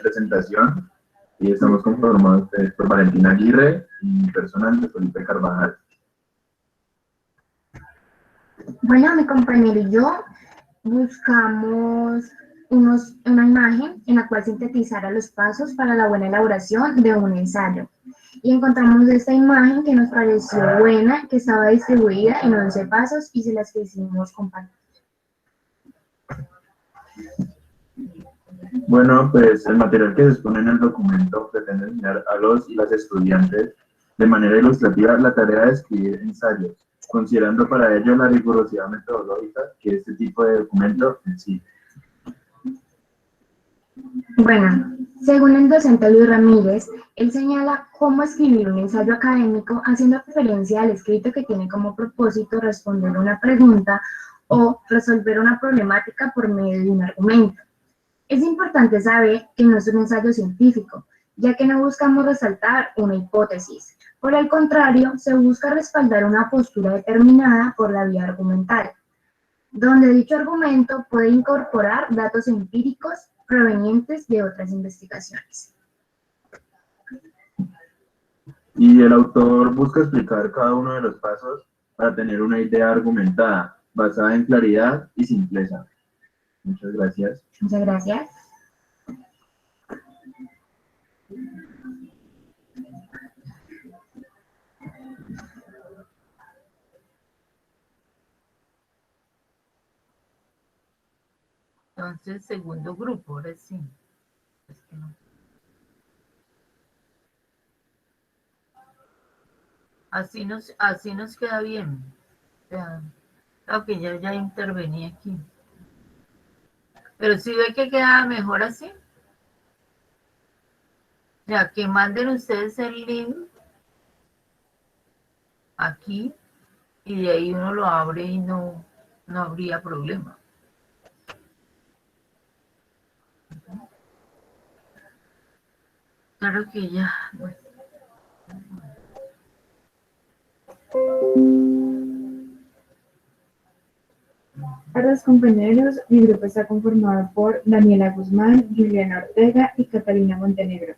presentación y estamos conformados por Valentina Aguirre y personal de Felipe Carvajal. Bueno, mi compañero y yo buscamos una imagen en la cual sintetizara los pasos para la buena elaboración de un ensayo. Y encontramos esta imagen que nos pareció buena, que estaba distribuida en 11 pasos y se las quisimos compartir. Bueno, pues el material que se expone en el documento pretende enseñar a los y las estudiantes de manera ilustrativa la tarea de escribir ensayos, considerando para ello la rigurosidad metodológica que este tipo de documento en sí. Bueno, según el docente Luis Ramírez, él señala cómo escribir un ensayo académico haciendo referencia al escrito que tiene como propósito responder una pregunta o resolver una problemática por medio de un argumento. Es importante saber que no es un ensayo científico, ya que no buscamos resaltar una hipótesis. Por el contrario, se busca respaldar una postura determinada por la vía argumental, donde dicho argumento puede incorporar datos empíricos provenientes de otras investigaciones. Y el autor busca explicar cada uno de los pasos para tener una idea argumentada, basada en claridad y simpleza. Muchas gracias. Muchas gracias. Entonces, segundo grupo, ahora sí. Así nos queda bien. Ok, ya intervení aquí. Pero si ve que queda mejor así. Ya que manden ustedes el link aquí y de ahí uno lo abre y no habría problema. Claro que ya. Bueno. Para los compañeros, mi grupo está conformado por Daniela Guzmán, Juliana Ortega y Catalina Montenegro.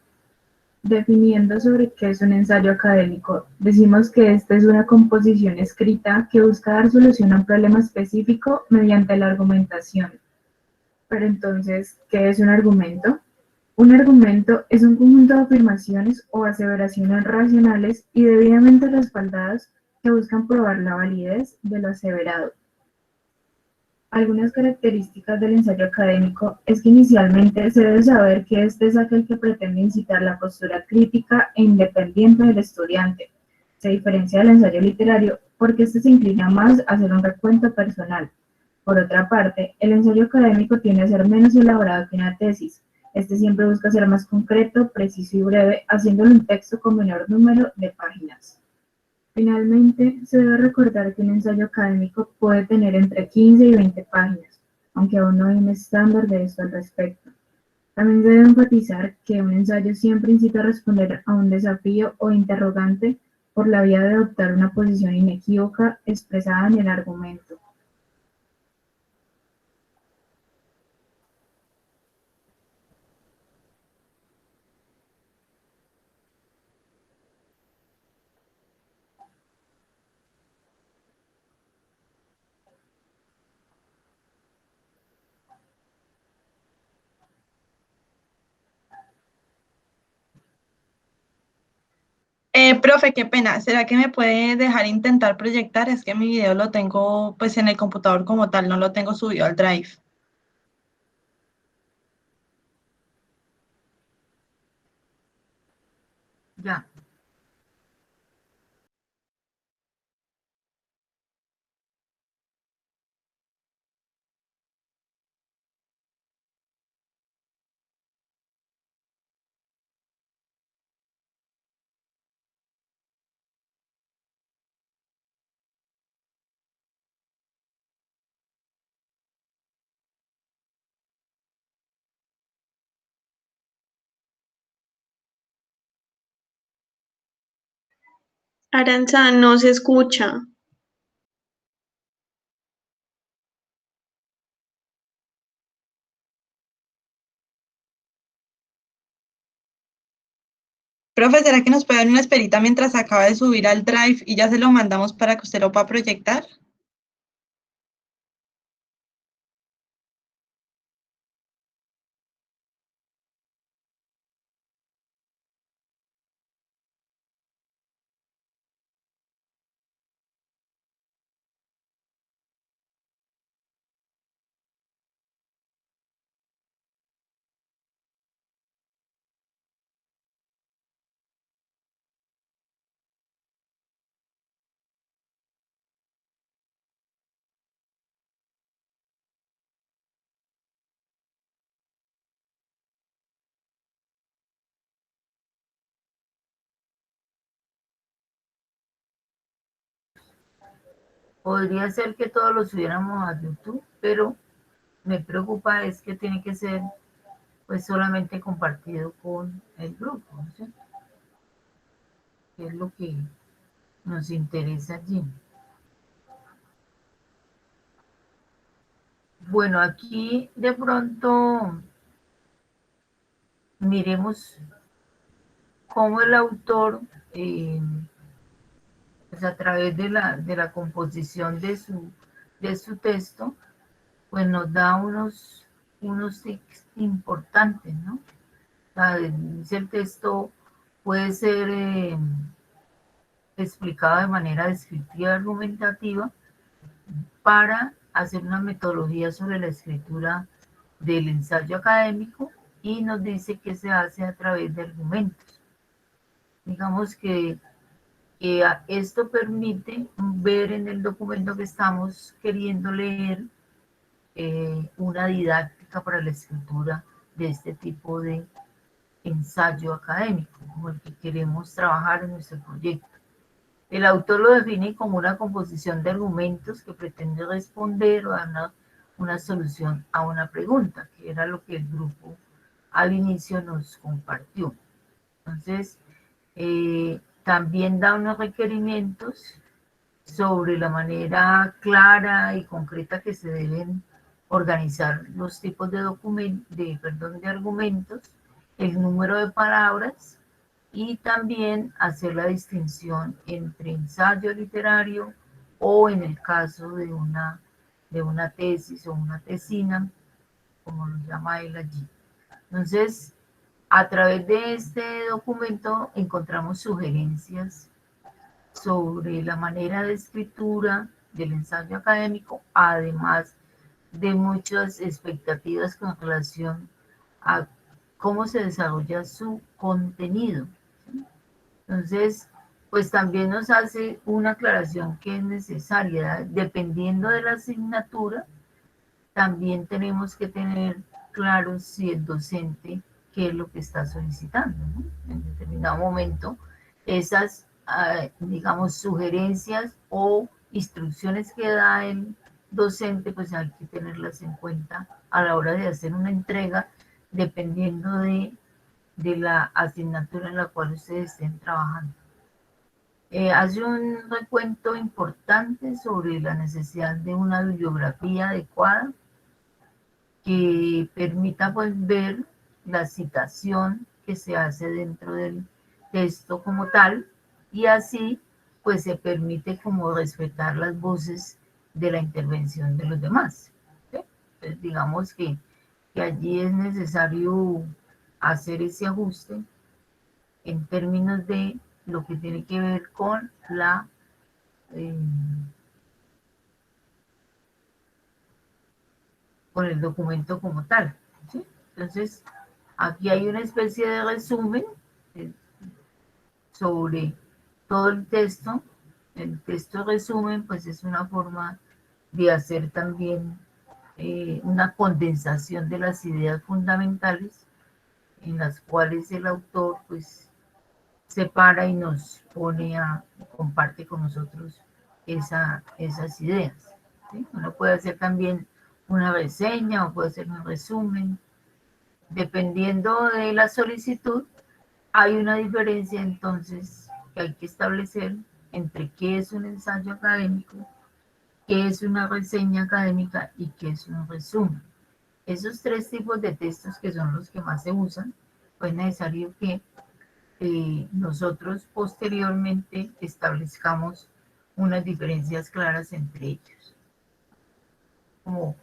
Definiendo sobre qué es un ensayo académico, decimos que esta es una composición escrita que busca dar solución a un problema específico mediante la argumentación. Pero entonces, ¿qué es un argumento? Un argumento es un conjunto de afirmaciones o aseveraciones racionales y debidamente respaldadas que buscan probar la validez de lo aseverado. Algunas características del ensayo académico es que inicialmente se debe saber que este es aquel que pretende incitar la postura crítica e independiente del estudiante. Se diferencia del ensayo literario porque este se inclina más a hacer un recuento personal. Por otra parte, el ensayo académico tiende a ser menos elaborado que una tesis. Este siempre busca ser más concreto, preciso y breve, haciéndolo un texto con menor número de páginas. Finalmente, se debe recordar que un ensayo académico puede tener entre 15 y 20 páginas, aunque aún no hay un estándar de esto al respecto. También se debe enfatizar que un ensayo siempre incita a responder a un desafío o interrogante por la vía de adoptar una posición inequívoca expresada en el argumento. Profe, qué pena. ¿Será que me puede dejar intentar proyectar? Es que mi video lo tengo pues en el computador como tal, no lo tengo subido al Drive. Ya. Aranza, no se escucha. Profe, ¿será que nos puede dar una esperita mientras acaba de subir al Drive y ya se lo mandamos para que usted lo pueda proyectar? Podría ser que todos lo subiéramos a YouTube, pero me preocupa es que tiene que ser pues solamente compartido con el grupo, ¿no es cierto? Que es lo que nos interesa allí. Bueno, aquí de pronto miremos cómo el autor, pues a través de la composición de su texto, pues nos da unos tips importantes, ¿no? O sea, dice el texto puede ser explicado de manera descriptiva y argumentativa para hacer una metodología sobre la escritura del ensayo académico y nos dice que se hace a través de argumentos. Digamos que esto permite ver en el documento que estamos queriendo leer una didáctica para la escritura de este tipo de ensayo académico, como el que queremos trabajar en nuestro proyecto. El autor lo define como una composición de argumentos que pretende responder o dar una solución a una pregunta, que era lo que el grupo al inicio nos compartió. Entonces, también da unos requerimientos sobre la manera clara y concreta que se deben organizar los tipos de de argumentos, el número de palabras y también hacer la distinción entre ensayo literario o en el caso de una tesis o una tesina, como lo llama él allí. Entonces, a través de este documento encontramos sugerencias sobre la manera de escritura del ensayo académico, además de muchas expectativas con relación a cómo se desarrolla su contenido. Entonces, pues también nos hace una aclaración que es necesaria. Dependiendo de la asignatura, también tenemos que tener claro si el docente qué es lo que está solicitando, ¿no? En determinado momento, esas, digamos, sugerencias o instrucciones que da el docente, pues hay que tenerlas en cuenta a la hora de hacer una entrega, dependiendo de la asignatura en la cual ustedes estén trabajando. Hace un recuento importante sobre la necesidad de una bibliografía adecuada que permita pues ver la citación que se hace dentro del texto como tal y así pues se permite como respetar las voces de la intervención de los demás. ¿Sí? Entonces digamos que allí es necesario hacer ese ajuste en términos de lo que tiene que ver con la con el documento como tal. ¿Sí? Entonces, aquí hay una especie de resumen eh, sobre todo el texto. El texto resumen, pues es una forma de hacer también una condensación de las ideas fundamentales en las cuales el autor pues separa y nos pone comparte con nosotros esas ideas. ¿Sí? Uno puede hacer también una reseña o puede hacer un resumen. Dependiendo de la solicitud, hay una diferencia entonces que hay que establecer entre qué es un ensayo académico, qué es una reseña académica y qué es un resumen. Esos tres tipos de textos que son los que más se usan, pues es necesario que nosotros posteriormente establezcamos unas diferencias claras entre ellos, como,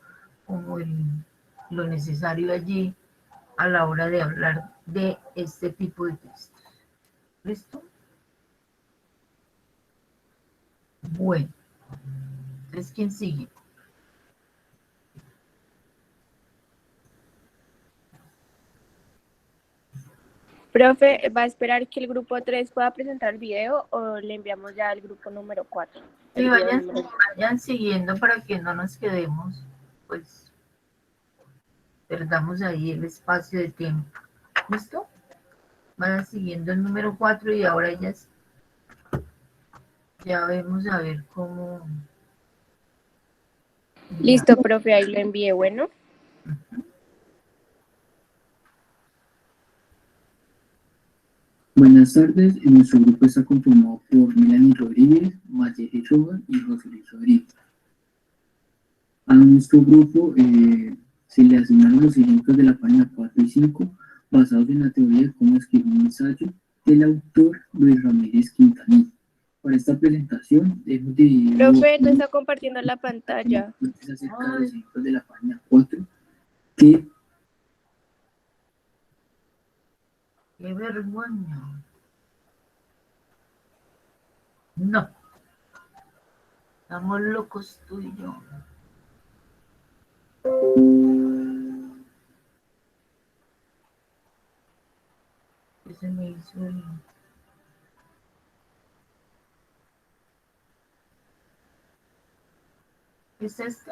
lo necesario allí a la hora de hablar de este tipo de textos. ¿Listo? Bueno, entonces, ¿quién sigue? Profe, ¿va a esperar que el grupo 3 pueda presentar el video o le enviamos ya al grupo número 4? Sí, vayan siguiendo para que no nos quedemos, pues, perdamos ahí el espacio de tiempo. ¿Listo? Vayan siguiendo el número 4 y ahora ya vemos a ver cómo... Listo, profe, ahí lo envié, bueno. Buenas tardes, nuestro grupo está conformado por Melanie Rodríguez, Mayeli Rojas y José Luis Rodríguez. A nuestro grupo se le asignaron los ejemplos de la página 4 y 5, basados en la teoría de cómo escribir un ensayo del autor Luis Ramírez Quintanilla. Para esta presentación hemos dividido... Profe, no está compartiendo la pantalla. Acerca de los ejemplos de la página 4, que... ¡Qué vergüenza! No. Estamos locos tú y yo. ¿Qué se me hizo el... ¿Es este?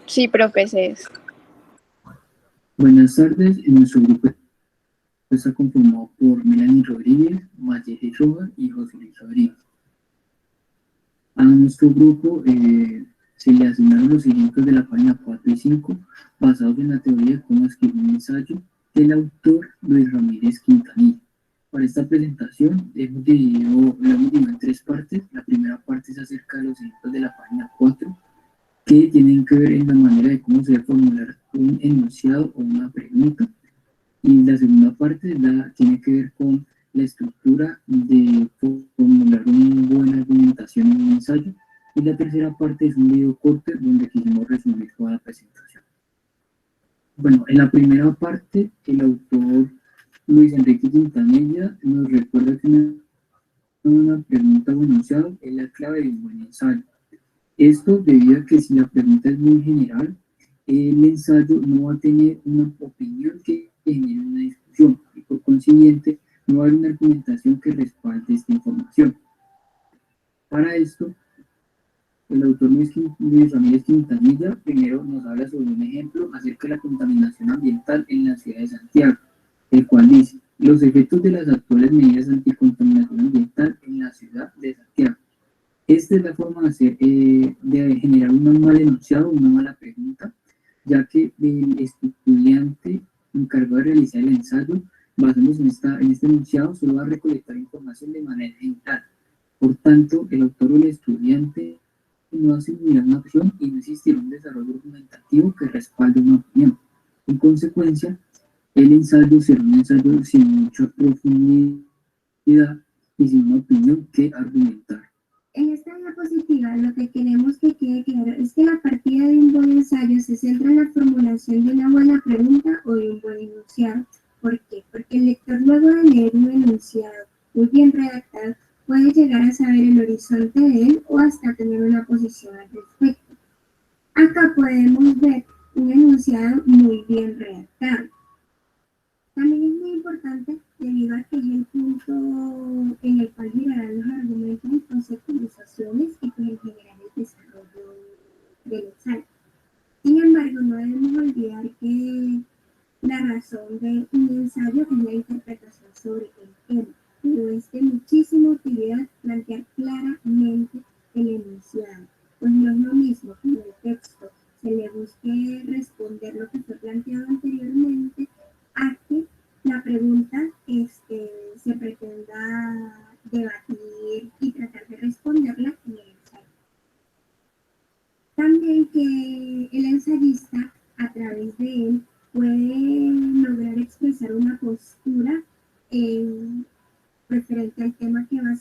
Sí, profe, ese es. Buenas tardes, nuestro grupo está conformado por Melanie Rodríguez, Mayeli Rojas y José Luis Rodríguez. A nuestro grupo se le asignaron los ejemplos de la página 4 y 5, basados en la teoría de cómo escribir un ensayo del autor Luis Ramírez Quintanilla. Para esta presentación lo hemos dividido en 3 partes. La primera parte es acerca de los ejemplos de la página 4, que tienen que ver en la manera de cómo se debe formular un enunciado o una pregunta. Y la segunda parte tiene que ver con la estructura de formular una buena argumentación en un ensayo. Y la tercera parte es un video corto donde quisimos resumir toda la presentación. Bueno, en la primera parte, el autor Luis Enrique Quintanilla nos recuerda que una pregunta o enunciado es la clave de un buen ensayo. Esto debido a que si la pregunta es muy general, el ensayo no va a tener una opinión que genere una discusión y por consiguiente no va a haber una argumentación que respalde esta información. Para esto, el autor Luis Ramírez Quintanilla primero nos habla sobre un ejemplo acerca de la contaminación ambiental en la ciudad de Santiago, el cual dice: los efectos de las actuales medidas anticontaminación ambiental en la ciudad de Santiago. Esta es la forma de generar un mal enunciado, una mala pregunta, ya que el estudiante encargado de realizar el ensayo, basándose en este enunciado, solo va a recolectar información de manera general. Por tanto, el autor o el estudiante no asumirá una opción y no existirá un desarrollo argumentativo que respalde una opinión. En consecuencia, el ensayo será un ensayo sin mucha profundidad y sin una opinión que argumentar. En esta diapositiva lo que queremos que quede claro es que la partida de un buen ensayo se centra en la formulación de una buena pregunta o de un buen enunciado. ¿Por qué? Porque el lector, luego de leer un enunciado muy bien redactado, puede llegar a saber el horizonte de él o hasta tener una posición al respecto. Acá podemos ver un enunciado muy bien redactado. También es muy importante debido a que es el punto en el cual girarán los argumentos y conceptualizaciones y pues en general el desarrollo del ensayo. Sin embargo, no debemos olvidar que la razón de un ensayo es la interpretación sobre el tema, pero es de muchísima utilidad plantear claramente el enunciado, pues no es lo mismo que en el texto se le busque responder lo que fue planteado anteriormente a que la pregunta se pretenda debatir y tratar de responderla en el ensayo. También que el ensayista, a través de él, puede expresar una postura referente al tema que va a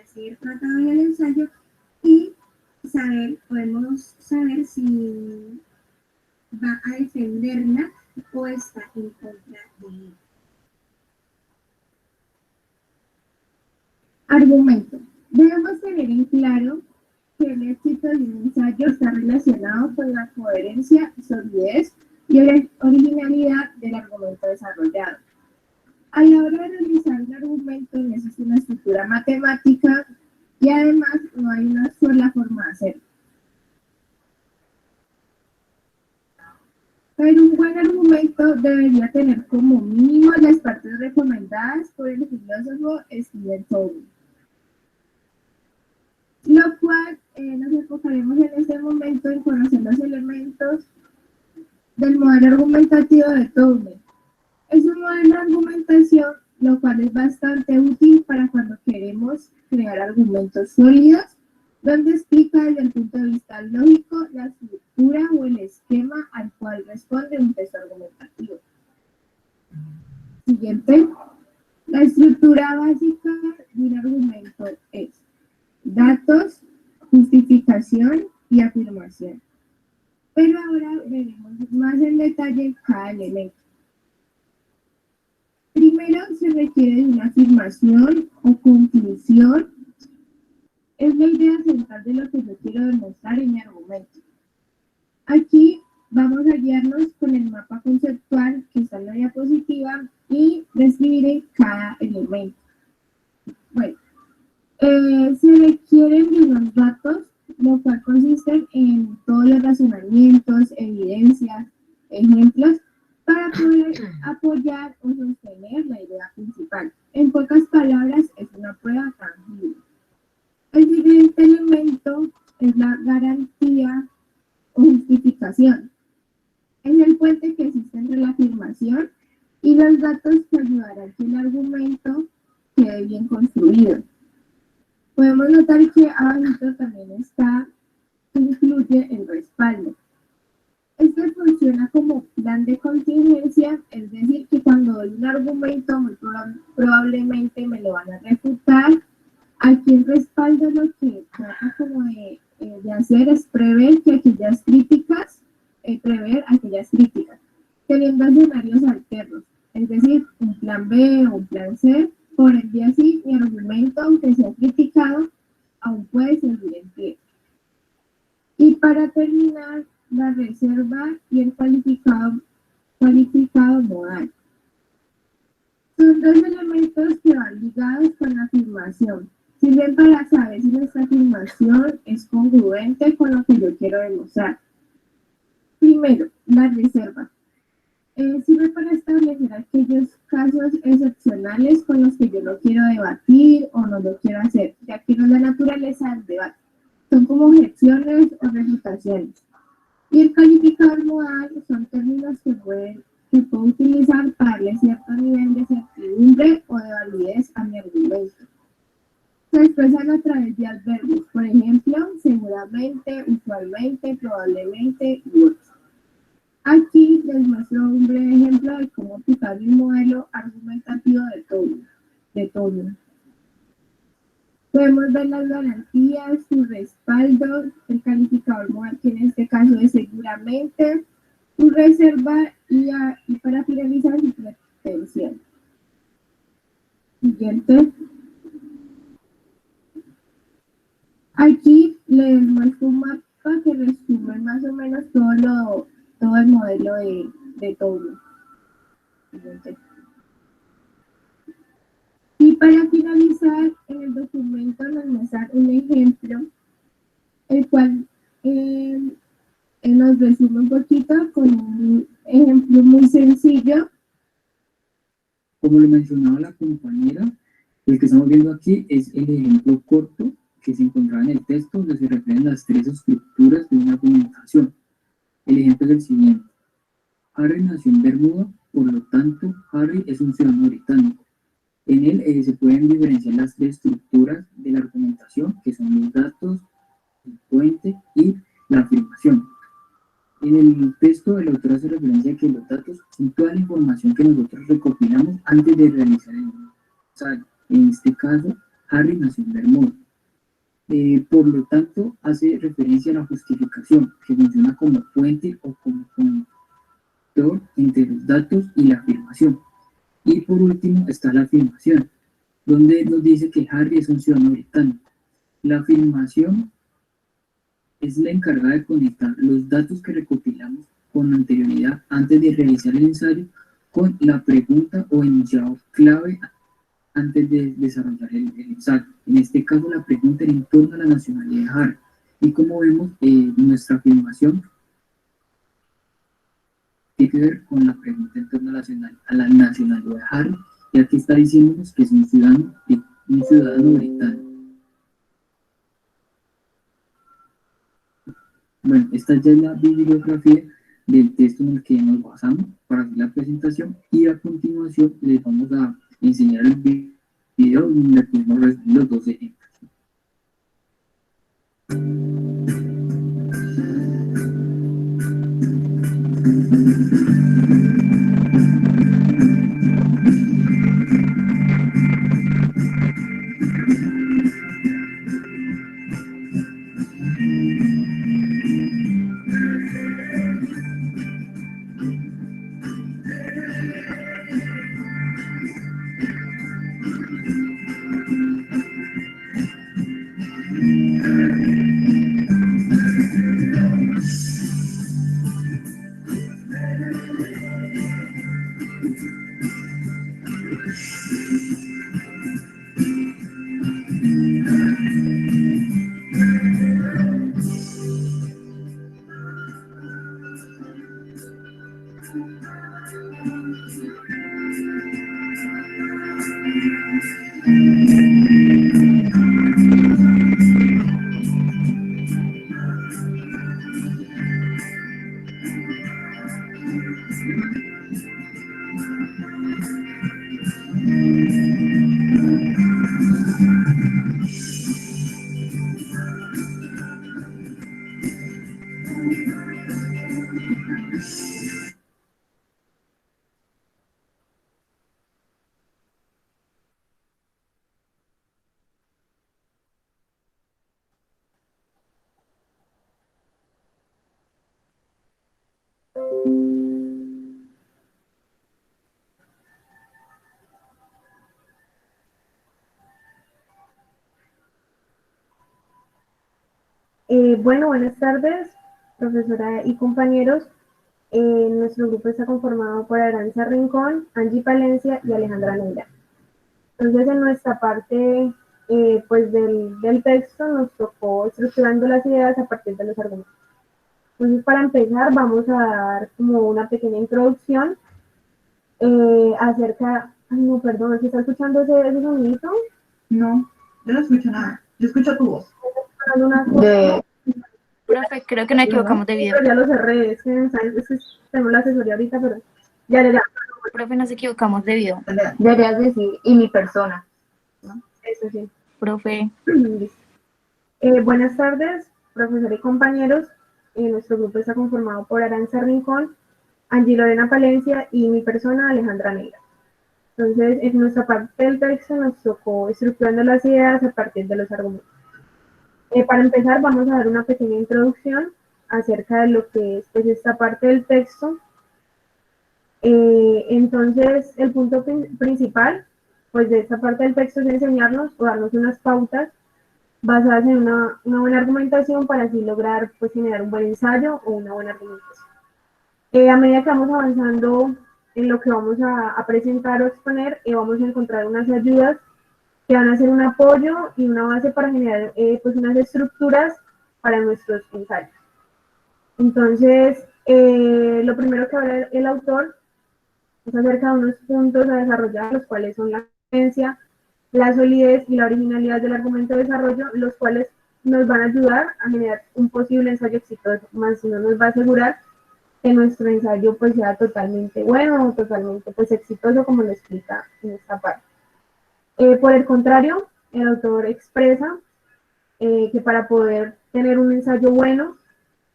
ser tratado en el ensayo y podemos saber si va a defenderla o está en contra de ella. Argumento. Debemos tener en claro que el éxito de un ensayo está relacionado con la coherencia, solidez y originalidad del argumento desarrollado. A la hora de realizar un argumento necesita una estructura matemática y además no hay una sola forma de hacerlo. Pero un buen argumento debería tener como mínimo las partes recomendadas por el filósofo Stephen Townley. Lo cual nos enfocaremos en este momento en conocer los elementos del modelo argumentativo de Townley. Es un modelo de argumentación, lo cual es bastante útil para cuando queremos crear argumentos sólidos, donde explica desde el punto de vista lógico la estructura o el esquema al cual responde un texto argumentativo. Siguiente. La estructura básica de un argumento es datos, justificación y afirmación. Pero ahora veremos más en detalle cada elemento. Primero se requiere de una afirmación o conclusión. Es la idea central de lo que yo quiero demostrar en mi argumento. Aquí vamos a guiarnos con el mapa conceptual que está en la diapositiva y describiré cada elemento. Bueno, se requieren de unos datos, lo cual consiste en todos los razonamientos, evidencias, ejemplos, para poder apoyar o sostener la idea principal. En pocas palabras, es una prueba tangible. El siguiente elemento es la garantía o justificación. Es el puente que existe entre la afirmación y los datos que ayudarán a que el argumento quede bien construido. Podemos notar que abajo también incluye el respaldo. Este funciona como plan de contingencia, es decir, que cuando doy un argumento, muy probablemente me lo van a refutar. Aquí el respaldo lo que trata como de hacer es prever aquellas críticas, teniendo escenarios alternos, es decir, un plan B o un plan C. Por ende así, mi argumento, aunque sea criticado, aún puede servir en pie. Y para terminar, la reserva y el cualificado modal. Son dos elementos que van ligados con la afirmación. Sirven para saber si nuestra afirmación es congruente con lo que yo quiero demostrar. Primero, la reserva. Sirve para establecer aquellos casos excepcionales con los que yo no quiero debatir o no lo quiero hacer, ya que no es la naturaleza del debate. Son como objeciones o refutaciones. Y el calificador modal son términos que puedo utilizar para darle cierto nivel de certidumbre o de validez a mi argumento. Se expresan a través de adverbios, por ejemplo, seguramente, usualmente, probablemente y otros. Aquí les muestro un breve ejemplo de cómo aplicar el modelo argumentativo de Townley. Podemos ver las garantías, su respaldo, el calificador modal, que en este caso es seguramente, su reserva y para finalizar su pretensión. Siguiente. Aquí les muestro un mapa que resume más o menos todo el modelo de Townley. Y para finalizar, en el documento nos muestra un ejemplo, el cual nos resume un poquito con un ejemplo muy sencillo. Como lo mencionaba la compañera, el que estamos viendo aquí es el ejemplo corto que se encontraba en el texto, donde se refieren las tres estructuras de una argumentación. El ejemplo es el siguiente. Harry nació en Bermuda, por lo tanto, Harry es un ciudadano británico. En él se pueden diferenciar las tres estructuras de la argumentación, que son los datos, el puente y la afirmación. En el texto, el autor hace referencia a que los datos son toda la información que nosotros recopilamos antes de realizar el ensayo. En este caso, Harry nació en Vermont. Por lo tanto, hace referencia a la justificación, que funciona como puente o como conector entre los datos y la afirmación. Y por último está la afirmación, donde nos dice que Harry es un ciudadano británico. La afirmación es la encargada de conectar los datos que recopilamos con anterioridad antes de realizar el ensayo con la pregunta o enunciado clave antes de desarrollar el ensayo. En este caso, la pregunta era en torno a la nacionalidad de Harry. Y como vemos, nuestra afirmación tiene que ver con la pregunta en torno a la nacionalidad de Harry, y aquí está diciéndonos que es un ciudadano británico. Bueno, esta ya es la bibliografía del texto en el que nos basamos para hacer la presentación, y a continuación les vamos a enseñar el video donde podemos recibir los dos ejemplos. Bueno, buenas tardes, profesora y compañeros. Nuestro grupo está conformado por Aranza Rincón, Angie Palencia y Alejandra Neira. Entonces, en nuestra parte pues del texto nos tocó estructurando las ideas a partir de los argumentos. Entonces, para empezar, vamos a dar como una pequeña introducción acerca... Ay, no, perdón, ¿se está escuchando ese sonidito? No, yo no escucho nada. Yo escucho tu voz. Profe, creo que nos equivocamos de video. Ya lo cerré, es que tenemos la asesoría ahorita, pero ya. Profe, nos equivocamos de video. Deberías decir, y mi persona, ¿no? Eso sí. Profe. Buenas tardes, profesor y compañeros. Nuestro grupo está conformado por Aranza Rincón, Angie Lorena Palencia y mi persona, Alejandra Neira. Entonces, en nuestra parte del texto nos tocó estructurando las ideas a partir de los argumentos. Para empezar, vamos a dar una pequeña introducción acerca de lo que es pues, esta parte del texto. Entonces, el punto principal pues, de esta parte del texto es enseñarnos o darnos unas pautas basadas en una buena argumentación para así lograr pues, generar un buen ensayo o una buena argumentación. A medida que vamos avanzando en lo que vamos a presentar o exponer, vamos a encontrar unas ayudas que van a ser un apoyo y una base para generar pues unas estructuras para nuestros ensayos. Entonces, lo primero que habla el autor es acerca de unos puntos a desarrollar, los cuales son la coherencia, la solidez y la originalidad del argumento de desarrollo, los cuales nos van a ayudar a generar un posible ensayo exitoso, más no nos va a asegurar que nuestro ensayo pues sea totalmente bueno o totalmente pues exitoso, como lo explica en esta parte. Por el contrario, el autor expresa que para poder tener un ensayo bueno,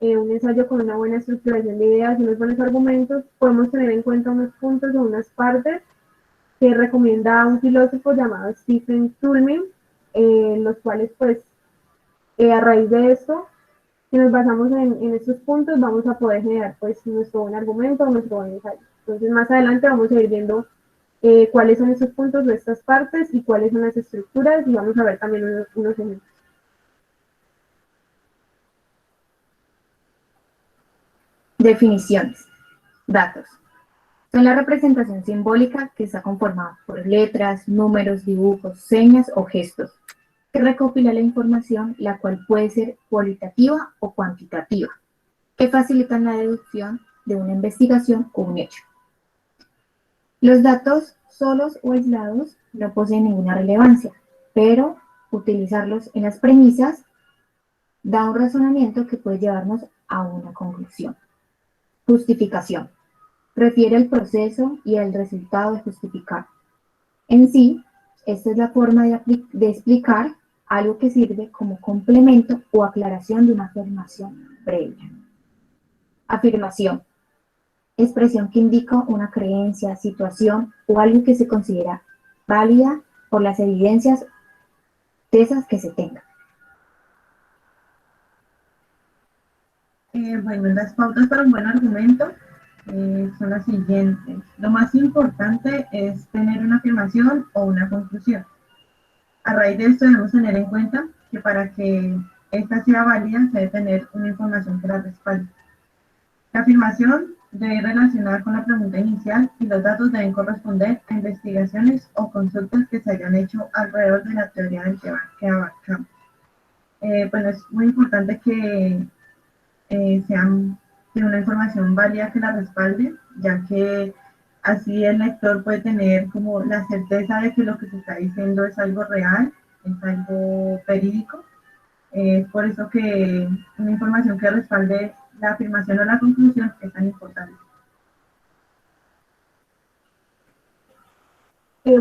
un ensayo con una buena estructuración de ideas y unos buenos argumentos, podemos tener en cuenta unos puntos o unas partes que recomienda un filósofo llamado Stephen Toulmin, los cuales pues a raíz de esto, si nos basamos en estos puntos, vamos a poder generar pues nuestro buen argumento o nuestro buen ensayo. Entonces más adelante vamos a ir viendo cuáles son esos puntos de estas partes y cuáles son las estructuras y vamos a ver también unos ejemplos. Definiciones. Datos. Son la representación simbólica que está conformada por letras, números, dibujos, señas o gestos, que recopila la información, la cual puede ser cualitativa o cuantitativa, que facilitan la deducción de una investigación o un hecho. Los datos solos o aislados no poseen ninguna relevancia, pero utilizarlos en las premisas da un razonamiento que puede llevarnos a una conclusión. Justificación. Refiere al proceso y al resultado de justificar. En sí, esta es la forma de explicar algo que sirve como complemento o aclaración de una afirmación previa. Afirmación. Expresión que indica una creencia, situación o algo que se considera válida por las evidencias de esas que se tengan. Bueno, las pautas para un buen argumento son las siguientes. Lo más importante es tener una afirmación o una conclusión. A raíz de esto debemos tener en cuenta que para que esta sea válida se debe tener una información que la respalde. La afirmación debe ir relacionada con la pregunta inicial y los datos deben corresponder a investigaciones o consultas que se hayan hecho alrededor de la teoría del tema que abarcamos. Bueno, es muy importante que sean de una información válida que la respalde, ya que así el lector puede tener como la certeza de que lo que se está diciendo es algo real, es algo verídico. Es por eso que una información que respalde la afirmación o la conclusión es tan importante.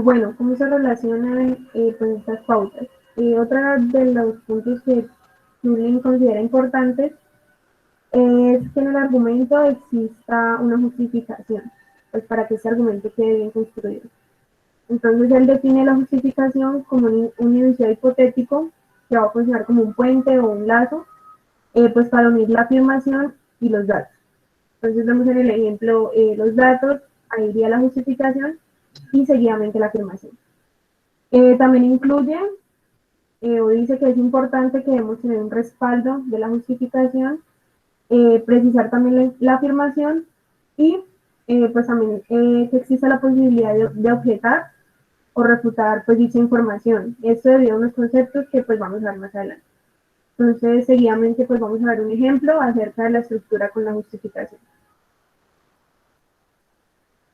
Bueno, ¿cómo se relacionan pues estas pautas? Otra de los puntos que Turing considera importantes es que en el argumento exista una justificación, pues para que ese argumento quede bien construido. Entonces él define la justificación como un enunciado hipotético que va a funcionar como un puente o un lazo, pues para unir la afirmación y los datos. Entonces vemos en el ejemplo los datos, ahí iría la justificación y seguidamente la afirmación. También incluye o dice que es importante que debemos tener un respaldo de la justificación, precisar también la afirmación y pues también que exista la posibilidad de objetar o refutar pues dicha información. Esto debido a unos conceptos que pues vamos a ver más adelante. Entonces seguidamente pues vamos a ver un ejemplo acerca de la estructura con la justificación.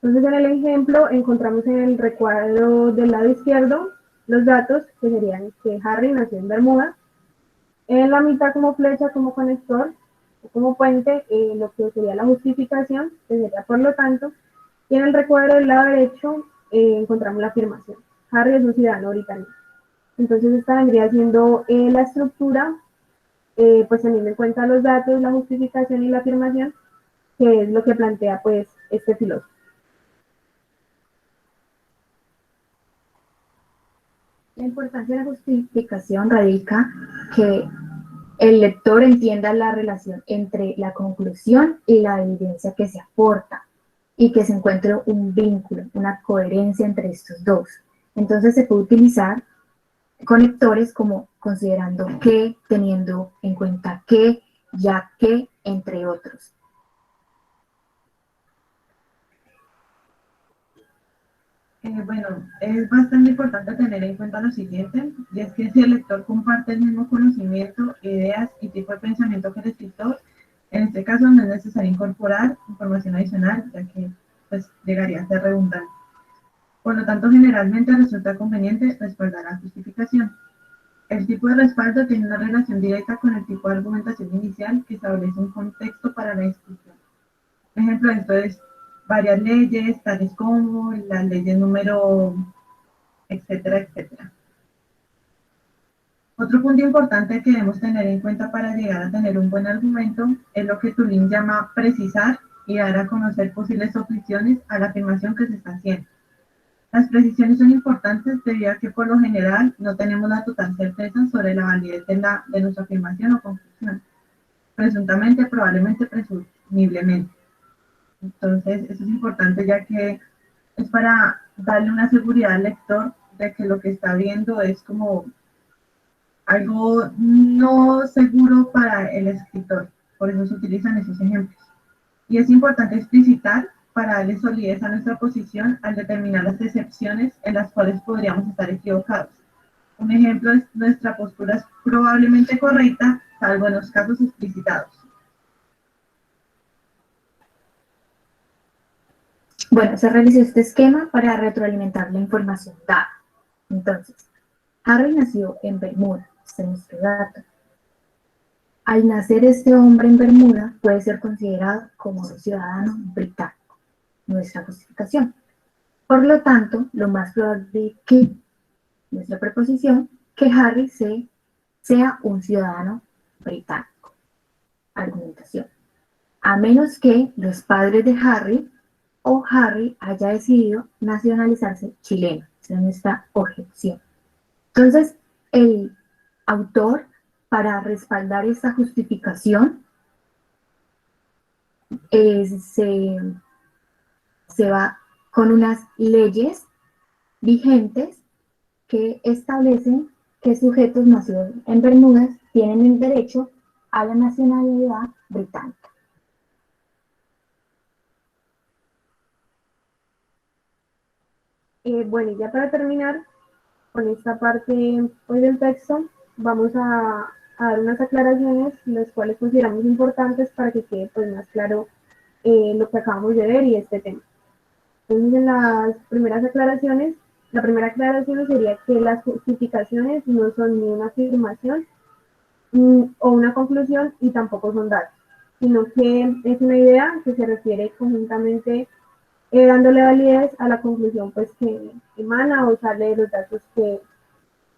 Entonces en el ejemplo encontramos en el recuadro del lado izquierdo los datos que serían que Harry nació en Bermuda, en la mitad como flecha como conector o como puente lo que sería la justificación, que sería por lo tanto, y en el recuadro del lado derecho encontramos la afirmación. Harry es un ciudadano británico. Entonces esta vendría siendo la estructura, pues teniendo en cuenta los datos, la justificación y la afirmación, que es lo que plantea pues este filósofo. La importancia de la justificación radica que el lector entienda la relación entre la conclusión y la evidencia que se aporta y que se encuentre un vínculo, una coherencia entre estos dos. Entonces se puede utilizar conectores como considerando que, teniendo en cuenta que, ya que, entre otros. Bueno, es bastante importante tener en cuenta lo siguiente, y es que si el lector comparte el mismo conocimiento, ideas y tipo de pensamiento que el escritor, en este caso no es necesario incorporar información adicional, ya que pues, llegaría a ser redundante. Por lo tanto, generalmente resulta conveniente respaldar la justificación. El tipo de respaldo tiene una relación directa con el tipo de argumentación inicial que establece un contexto para la discusión. Por ejemplo, esto es varias leyes, tales como las leyes número, etcétera, etcétera. Otro punto importante que debemos tener en cuenta para llegar a tener un buen argumento es lo que Tulin llama precisar y dar a conocer posibles objeciones a la afirmación que se está haciendo. Las precisiones son importantes debido a que por lo general no tenemos la total certeza sobre la validez de nuestra afirmación o conclusión, presuntamente, probablemente, presumiblemente. Entonces, eso es importante ya que es para darle una seguridad al lector de que lo que está viendo es como algo no seguro para el escritor. Por eso se utilizan esos ejemplos. Y es importante explicitar para darle solidez a nuestra posición al determinar las excepciones en las cuales podríamos estar equivocados. Un ejemplo es: nuestra postura es probablemente correcta, salvo en los casos explicitados. Bueno, se realizó este esquema para retroalimentar la información dada. Entonces, Harry nació en Bermuda, este es nuestro dato. Al nacer este hombre en Bermuda, puede ser considerado como un ciudadano británico, nuestra justificación. Por lo tanto, lo más probable que nuestra preposición, que Harry sea un ciudadano británico. Argumentación. A menos que los padres de Harry o Harry haya decidido nacionalizarse chileno. Esa es nuestra objeción. Entonces, el autor, para respaldar esta justificación, se va con unas leyes vigentes que establecen que sujetos nacidos en Bermudas tienen el derecho a la nacionalidad británica. Bueno, y ya para terminar con esta parte pues, del texto, vamos a dar unas aclaraciones, las cuales consideramos importantes para que quede pues, más claro lo que acabamos de ver y este tema. Entonces, en las primeras aclaraciones, la primera aclaración sería que las justificaciones no son ni una afirmación o una conclusión y tampoco son datos, sino que es una idea que se refiere conjuntamente dándole validez a la conclusión pues, que emana o sale de los datos que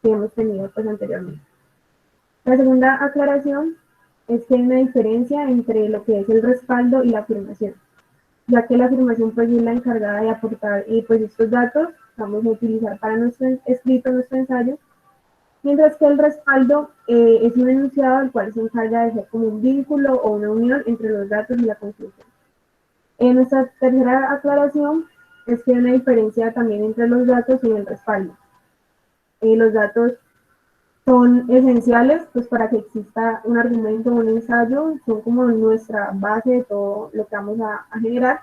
hemos tenido pues, anteriormente. La segunda aclaración es que hay una diferencia entre lo que es el respaldo y la afirmación, ya que la afirmación pues, es la encargada de aportar pues, estos datos que vamos a utilizar para nuestro escrito, nuestro ensayo, mientras que el respaldo es un enunciado el cual se encarga de ser como un vínculo o una unión entre los datos y la conclusión. Nuestra tercera aclaración es que hay una diferencia también entre los datos y el respaldo. Los datos son esenciales pues, para que exista un argumento o un ensayo, son como nuestra base de todo lo que vamos a generar,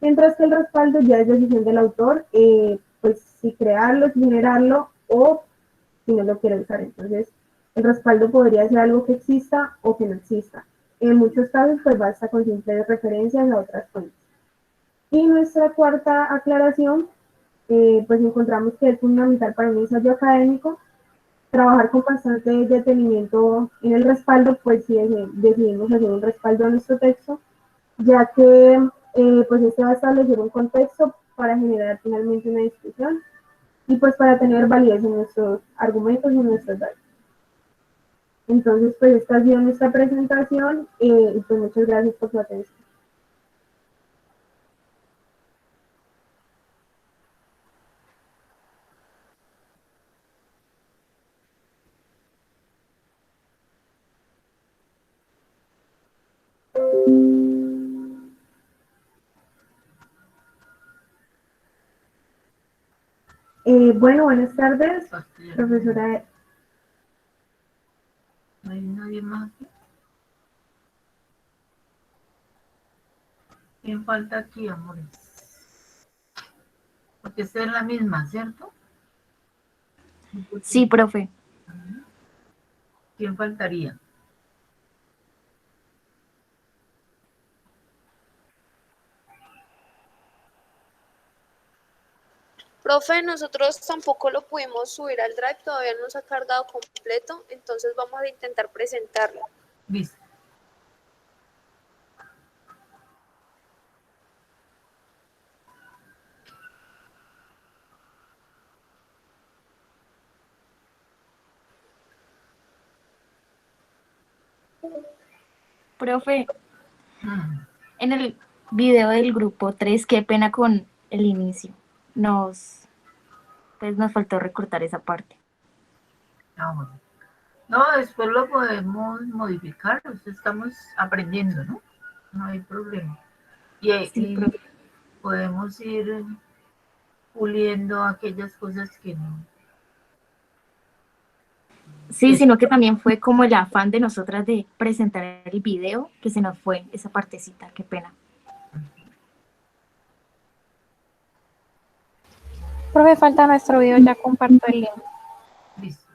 mientras que el respaldo ya es decisión del autor, pues si crearlo, si generarlo o si no lo quiere usar. Entonces, el respaldo podría ser algo que exista o que no exista. En muchos casos, pues basta con simples referencias a otras fuentes. Y nuestra cuarta aclaración, pues encontramos que es fundamental para un ensayo académico trabajar con bastante detenimiento en el respaldo, pues si decidimos hacer un respaldo a nuestro texto, ya que pues este va a establecer un contexto para generar finalmente una discusión y pues para tener validez en nuestros argumentos y en nuestros datos. Entonces, pues esta ha sido nuestra presentación y pues muchas gracias por su atención. Bueno, buenas tardes, profesora. ¿No hay nadie más aquí? ¿Quién falta aquí, amores? Porque esta es la misma, ¿cierto? Sí, profe. ¿Quién faltaría? Profe, nosotros tampoco lo pudimos subir al Drive, todavía no se ha cargado completo, entonces vamos a intentar presentarlo. Listo. Profe, en el video del grupo 3, qué pena con el inicio. Pues nos faltó recortar esa parte. Ah, bueno. No, después lo podemos modificar, o sea, estamos aprendiendo, ¿no? No hay problema. Y profe. podemos ir puliendo aquellas cosas que no. Sí, sino que también fue como el afán de nosotras de presentar el video que se nos fue esa partecita, qué pena. Profe, falta nuestro video, ya comparto el link. Listo.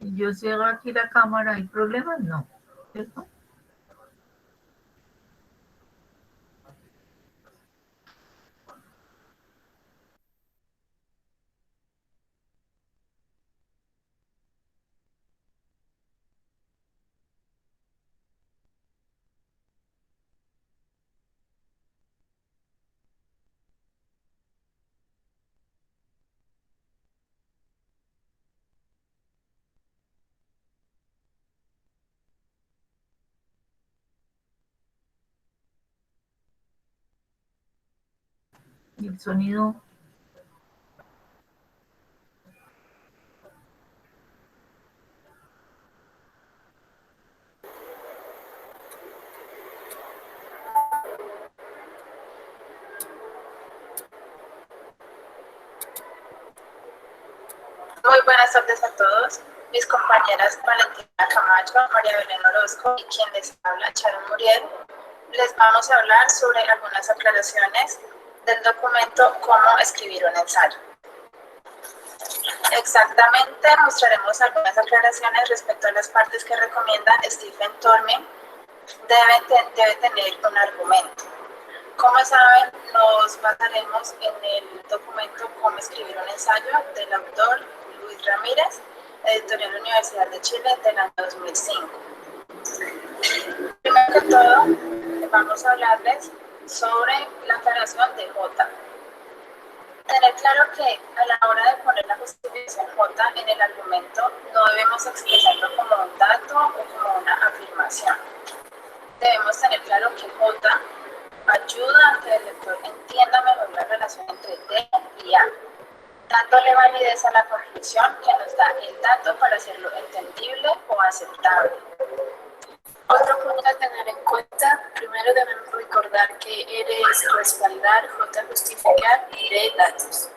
Yo cierro aquí la cámara, ¿hay problema? No, ¿cierto? Y el sonido. Muy buenas tardes a todos. Mis compañeras Valentina Camacho, María Belén Orozco y quien les habla, Sharon Muriel, les vamos a hablar sobre algunas aclaraciones del documento Cómo escribir un ensayo. Exactamente, mostraremos algunas aclaraciones respecto a las partes que recomienda Stephen Toulmin. Debe tener un argumento. Como saben, nos basaremos en el documento Cómo escribir un ensayo del autor Luis Ramírez, editorial Universidad de Chile del año 2005. Primero que todo, vamos a hablarles sobre la aclaración de J. Tener claro que a la hora de poner la justificación J en el argumento, no debemos expresarlo como un dato o como una afirmación. Debemos tener claro que J ayuda a que el lector entienda mejor la relación entre D y A, dándole validez a la conclusión que nos da el dato para hacerlo entendible o aceptable. Otro punto a tener en cuenta, primero debemos recordar que R es respaldar, J justificar y D datos.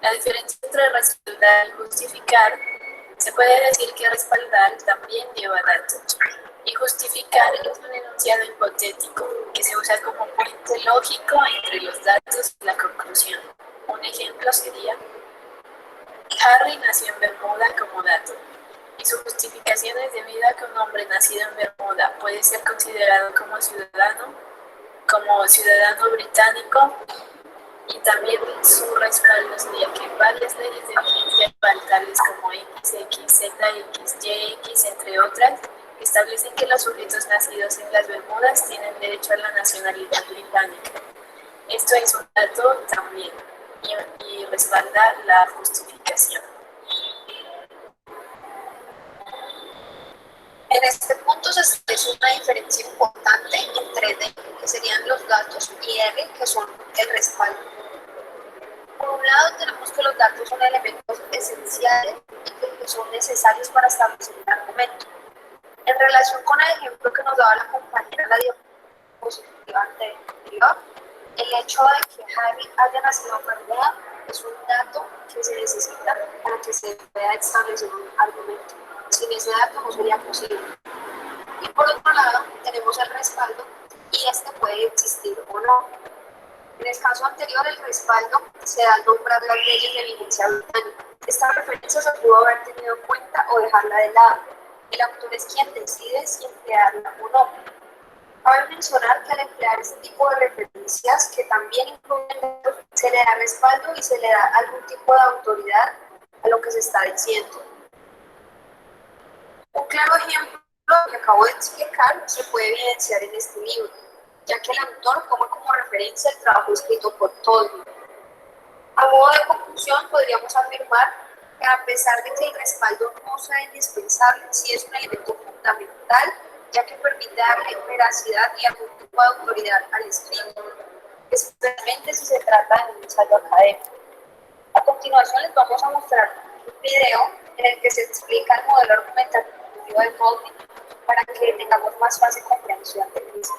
La diferencia entre respaldar y justificar, se puede decir que respaldar también lleva datos. Y justificar es un enunciado hipotético que se usa como puente lógico entre los datos y la conclusión. Un ejemplo sería: Harry nació en Bermuda como dato, y su justificación es debido a que un hombre nacido en Bermuda puede ser considerado como ciudadano británico, y también su respaldo sería que varias leyes de vigencia actual, tales como X, X, Z, X, Y, X, entre otras, establecen que los sujetos nacidos en las Bermudas tienen derecho a la nacionalidad británica. Esto es un dato también y respalda la justificación. En este punto se establece una diferencia importante entre D, que serían los datos, y R, que son el respaldo. Por un lado, tenemos que los datos son elementos esenciales y que son necesarios para establecer un argumento. En relación con el ejemplo que nos daba la compañera en la diapositiva anterior, el hecho de que Harry haya nacido en Bermuda es un dato que se necesita para que se pueda establecer un argumento. Sin ese dato no sería posible. Y por otro lado, tenemos el respaldo y este puede existir o no. En el caso anterior, el respaldo se da al nombrar las leyes de vigencia británica. Esta referencia se pudo haber tenido en cuenta o dejarla de lado. El autor es quien decide si emplearla o no. Cabe mencionar que al emplear este tipo de referencias, que también incluyen, se le da respaldo y se le da algún tipo de autoridad a lo que se está diciendo. Un claro ejemplo que acabo de explicar se puede evidenciar en este libro, ya que el autor toma como referencia el trabajo escrito por Tolkien. A modo de conclusión, podríamos afirmar que a pesar de que el respaldo no sea indispensable, sí es un elemento fundamental, ya que permite darle veracidad y algún tipo de autoridad al escrito, especialmente si se trata de un ensayo académico. A continuación les vamos a mostrar un video en el que se explica el modelo argumentativo de Tolkien para que tengamos más fácil comprensión del mismo.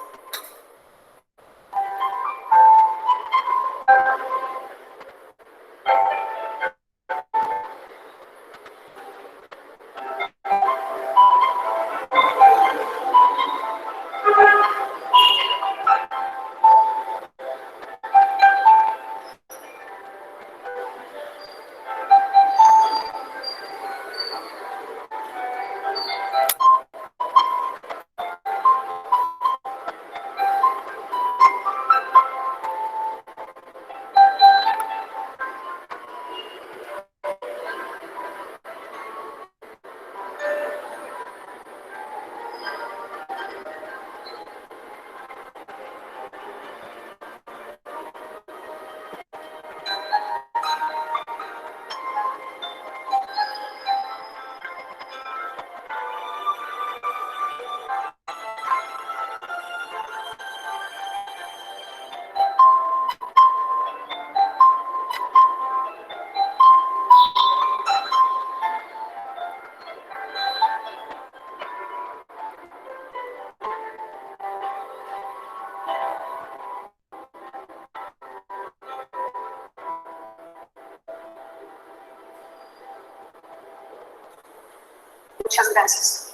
Muchas gracias.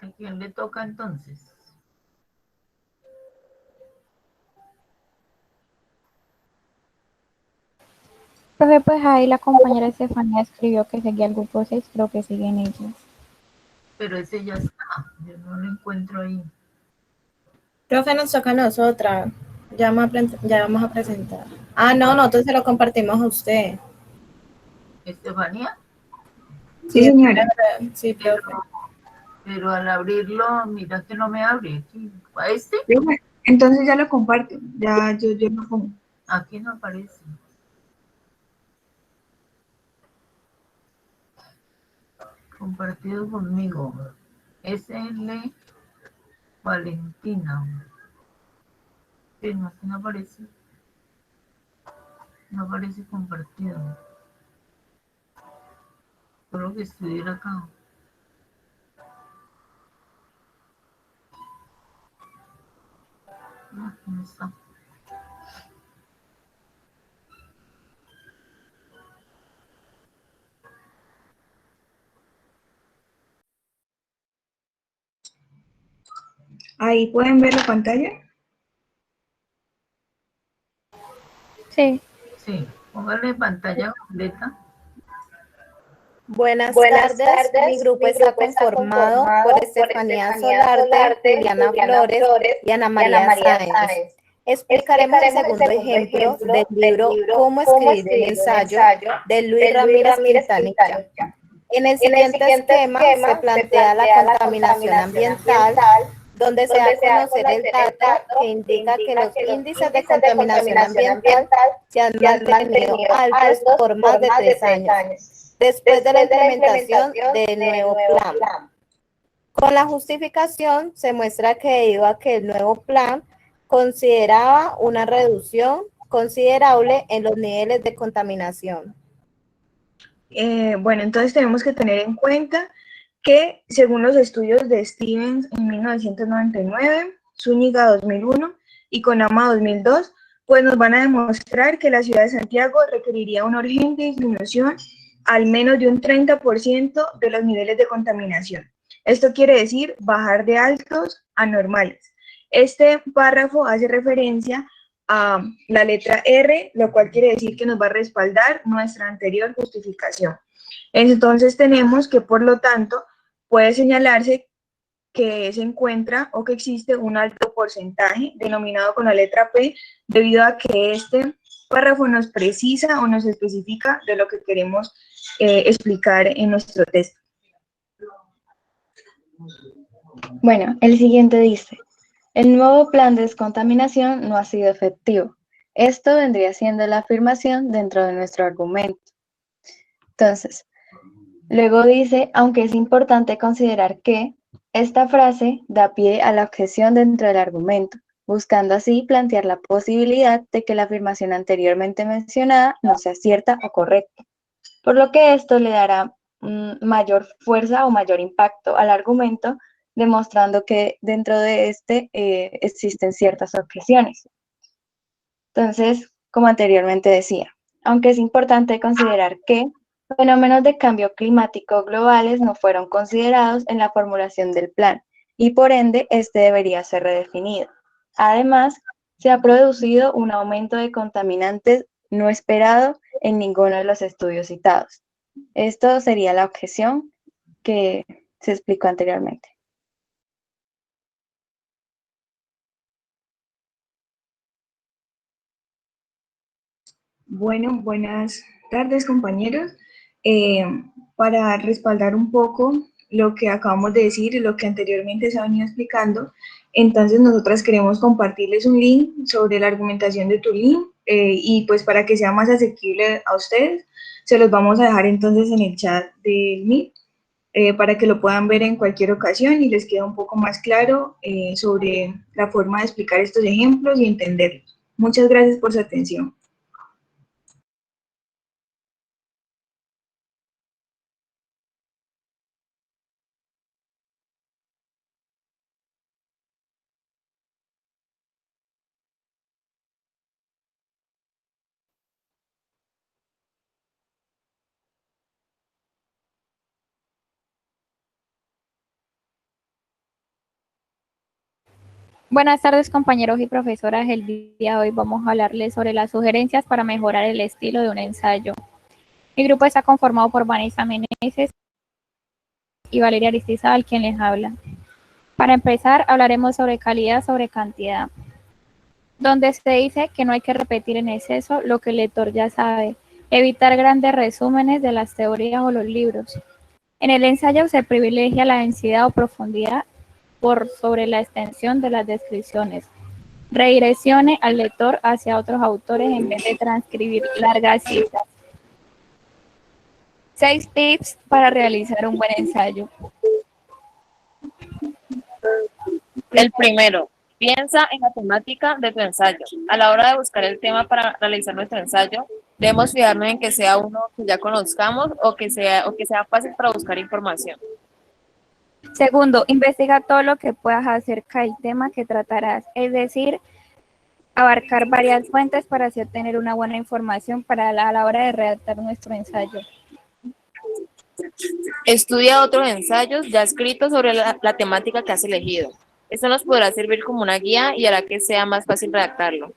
¿A quién le toca entonces? Profe, pues ahí la compañera Estefanía escribió que seguía el grupo 6, creo que siguen ellos. Pero ese ya está, yo no lo encuentro ahí. Profe, nos toca a nosotras. Ya vamos a presentar. Ah, no, nosotros se lo compartimos a usted. ¿Estefanía? Sí, señora. Sí, profe. Pero al abrirlo, mira que no me abre. ¿A este? Entonces ya lo comparto, ya yo lo pongo. Aquí no aparece. Compartido conmigo. SL Valentina. Sí, no, aquí no aparece. No aparece compartido. Solo que estuviera acá. No, no está. Ahí pueden ver la pantalla. Sí. Sí, póngale pantalla completa. Buenas tardes, mi grupo está conformado por Estefanía Solarte, Juliana Flores y Ana María Sáenz. Explicaremos el segundo ejemplo del libro Cómo escribir un ensayo de Luis Ramírez Quintanilla. En el siguiente esquema se plantea la contaminación ambiental, donde se da a conocer el dato que indica que los índices de contaminación ambiental se han mantenido altos por más de 3 años, después de la implementación del nuevo plan. Con la justificación se muestra que debido a que el nuevo plan consideraba una reducción considerable en los niveles de contaminación. Bueno, entonces tenemos que tener en cuenta que según los estudios de Stevens en 1999, Zúñiga 2001 y Conama 2002, pues nos van a demostrar que la ciudad de Santiago requeriría una urgente disminución al menos de un 30% de los niveles de contaminación. Esto quiere decir bajar de altos a normales. Este párrafo hace referencia a la letra R, lo cual quiere decir que nos va a respaldar nuestra anterior justificación. Entonces tenemos que, por lo tanto, puede señalarse que se encuentra o que existe un alto porcentaje denominado con la letra P, debido a que este párrafo nos precisa o nos especifica de lo que queremos explicar en nuestro texto. Bueno, el siguiente dice: el nuevo plan de descontaminación no ha sido efectivo. Esto vendría siendo la afirmación dentro de nuestro argumento. Entonces, luego dice, aunque es importante considerar que esta frase da pie a la objeción dentro del argumento, buscando así plantear la posibilidad de que la afirmación anteriormente mencionada no sea cierta o correcta, por lo que esto le dará mayor fuerza o mayor impacto al argumento, demostrando que dentro de este existen ciertas objeciones. Entonces, como anteriormente decía, aunque es importante considerar que fenómenos de cambio climático globales no fueron considerados en la formulación del plan y por ende este debería ser redefinido. Además, se ha producido un aumento de contaminantes no esperado en ninguno de los estudios citados. Esto sería la objeción que se explicó anteriormente. Bueno, buenas tardes, compañeros. Para respaldar un poco lo que acabamos de decir y lo que anteriormente se ha venido explicando, entonces nosotras queremos compartirles un link sobre la argumentación de Tulin y pues para que sea más asequible a ustedes, se los vamos a dejar entonces en el chat del Meet para que lo puedan ver en cualquier ocasión y les quede un poco más claro sobre la forma de explicar estos ejemplos y entenderlos. Muchas gracias por su atención. Buenas tardes, compañeros y profesoras. El día de hoy vamos a hablarles sobre las sugerencias para mejorar el estilo de un ensayo. Mi grupo está conformado por Vanessa Meneses y Valeria Aristizábal, quien les habla. Para empezar, hablaremos sobre calidad sobre cantidad, donde se dice que no hay que repetir en exceso lo que el lector ya sabe, evitar grandes resúmenes de las teorías o los libros. En el ensayo se privilegia la densidad o profundidad por sobre la extensión de las descripciones. Redireccione al lector hacia otros autores en vez de transcribir largas citas. 6 tips para realizar un buen ensayo. El primero, piensa en la temática de tu ensayo. A la hora de buscar el tema para realizar nuestro ensayo, debemos fijarnos en que sea uno que ya conozcamos o que sea fácil para buscar información. Segundo, investiga todo lo que puedas acerca del tema que tratarás, es decir, abarcar varias fuentes para así obtener una buena información a la hora de redactar nuestro ensayo. Estudia otros ensayos ya escritos sobre la temática que has elegido. Esto nos podrá servir como una guía y hará que sea más fácil redactarlo.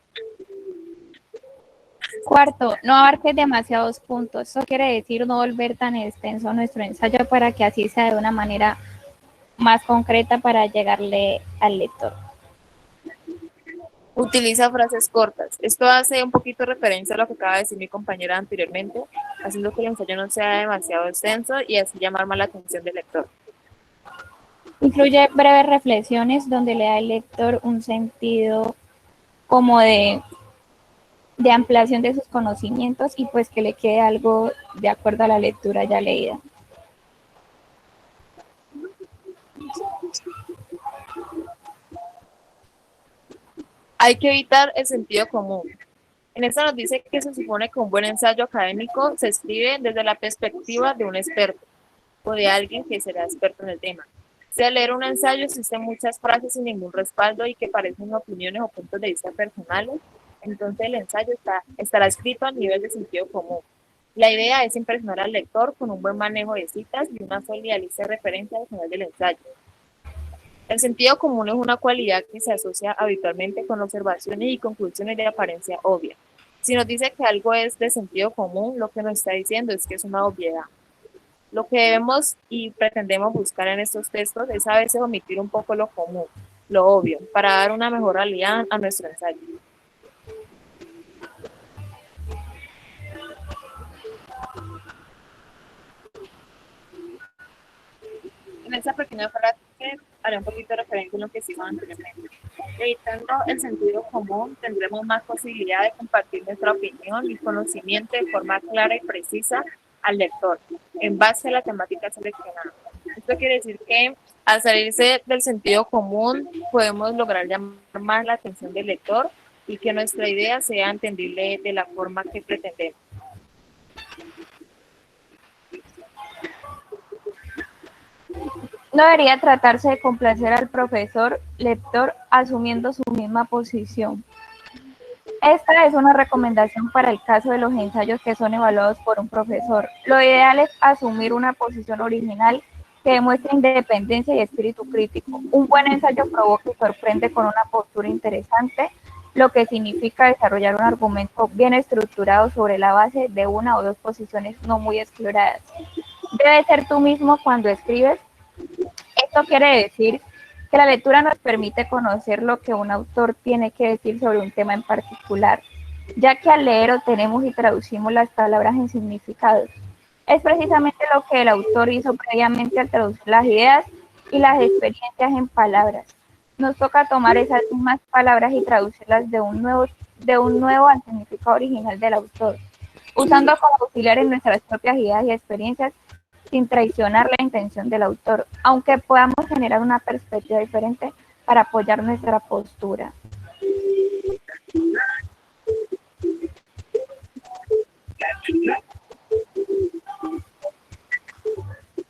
Cuarto, no abarques demasiados puntos. Eso quiere decir no volver tan extenso nuestro ensayo para que así sea de una manera más concreta para llegarle al lector. Utiliza frases cortas. Esto hace un poquito referencia a lo que acaba de decir mi compañera anteriormente, haciendo que el ensayo no sea demasiado extenso y así llamar más la atención del lector. Incluye breves reflexiones donde le da al lector un sentido como de ampliación de sus conocimientos y pues que le quede algo de acuerdo a la lectura ya leída. Hay que evitar el sentido común. En esta nos dice que se supone que un buen ensayo académico se escribe desde la perspectiva de un experto o de alguien que será experto en el tema. Si al leer un ensayo existen muchas frases sin ningún respaldo y que parecen opiniones o puntos de vista personales, entonces el ensayo estará escrito a nivel de sentido común. La idea es impresionar al lector con un buen manejo de citas y una sólida lista de referencias al final del ensayo. El sentido común es una cualidad que se asocia habitualmente con observaciones y conclusiones de apariencia obvia. Si nos dice que algo es de sentido común, lo que nos está diciendo es que es una obviedad. Lo que debemos y pretendemos buscar en estos textos es a veces omitir un poco lo común, lo obvio, para dar una mejor realidad a nuestro ensayo. En esta pequeña frase haré un poquito de referencia en lo que hicimos anteriormente. Evitando el sentido común, tendremos más posibilidad de compartir nuestra opinión y conocimiento de forma clara y precisa al lector, en base a la temática seleccionada. Esto quiere decir que al salirse del sentido común, podemos lograr llamar más la atención del lector y que nuestra idea sea entendible de la forma que pretendemos. No debería tratarse de complacer al profesor lector asumiendo su misma posición. Esta es una recomendación para el caso de los ensayos que son evaluados por un profesor. Lo ideal es asumir una posición original que demuestre independencia y espíritu crítico. Un buen ensayo provoca y sorprende con una postura interesante, lo que significa desarrollar un argumento bien estructurado sobre la base de una o dos posiciones no muy exploradas. Debe ser tú mismo cuando escribes. Esto quiere decir que la lectura nos permite conocer lo que un autor tiene que decir sobre un tema en particular, ya que al leer obtenemos y traducimos las palabras en significados. Es precisamente lo que el autor hizo previamente al traducir las ideas y las experiencias en palabras. Nos toca tomar esas mismas palabras y traducirlas de un nuevo al significado original del autor, usando como auxiliar en nuestras propias ideas y experiencias sin traicionar la intención del autor, aunque podamos generar una perspectiva diferente para apoyar nuestra postura.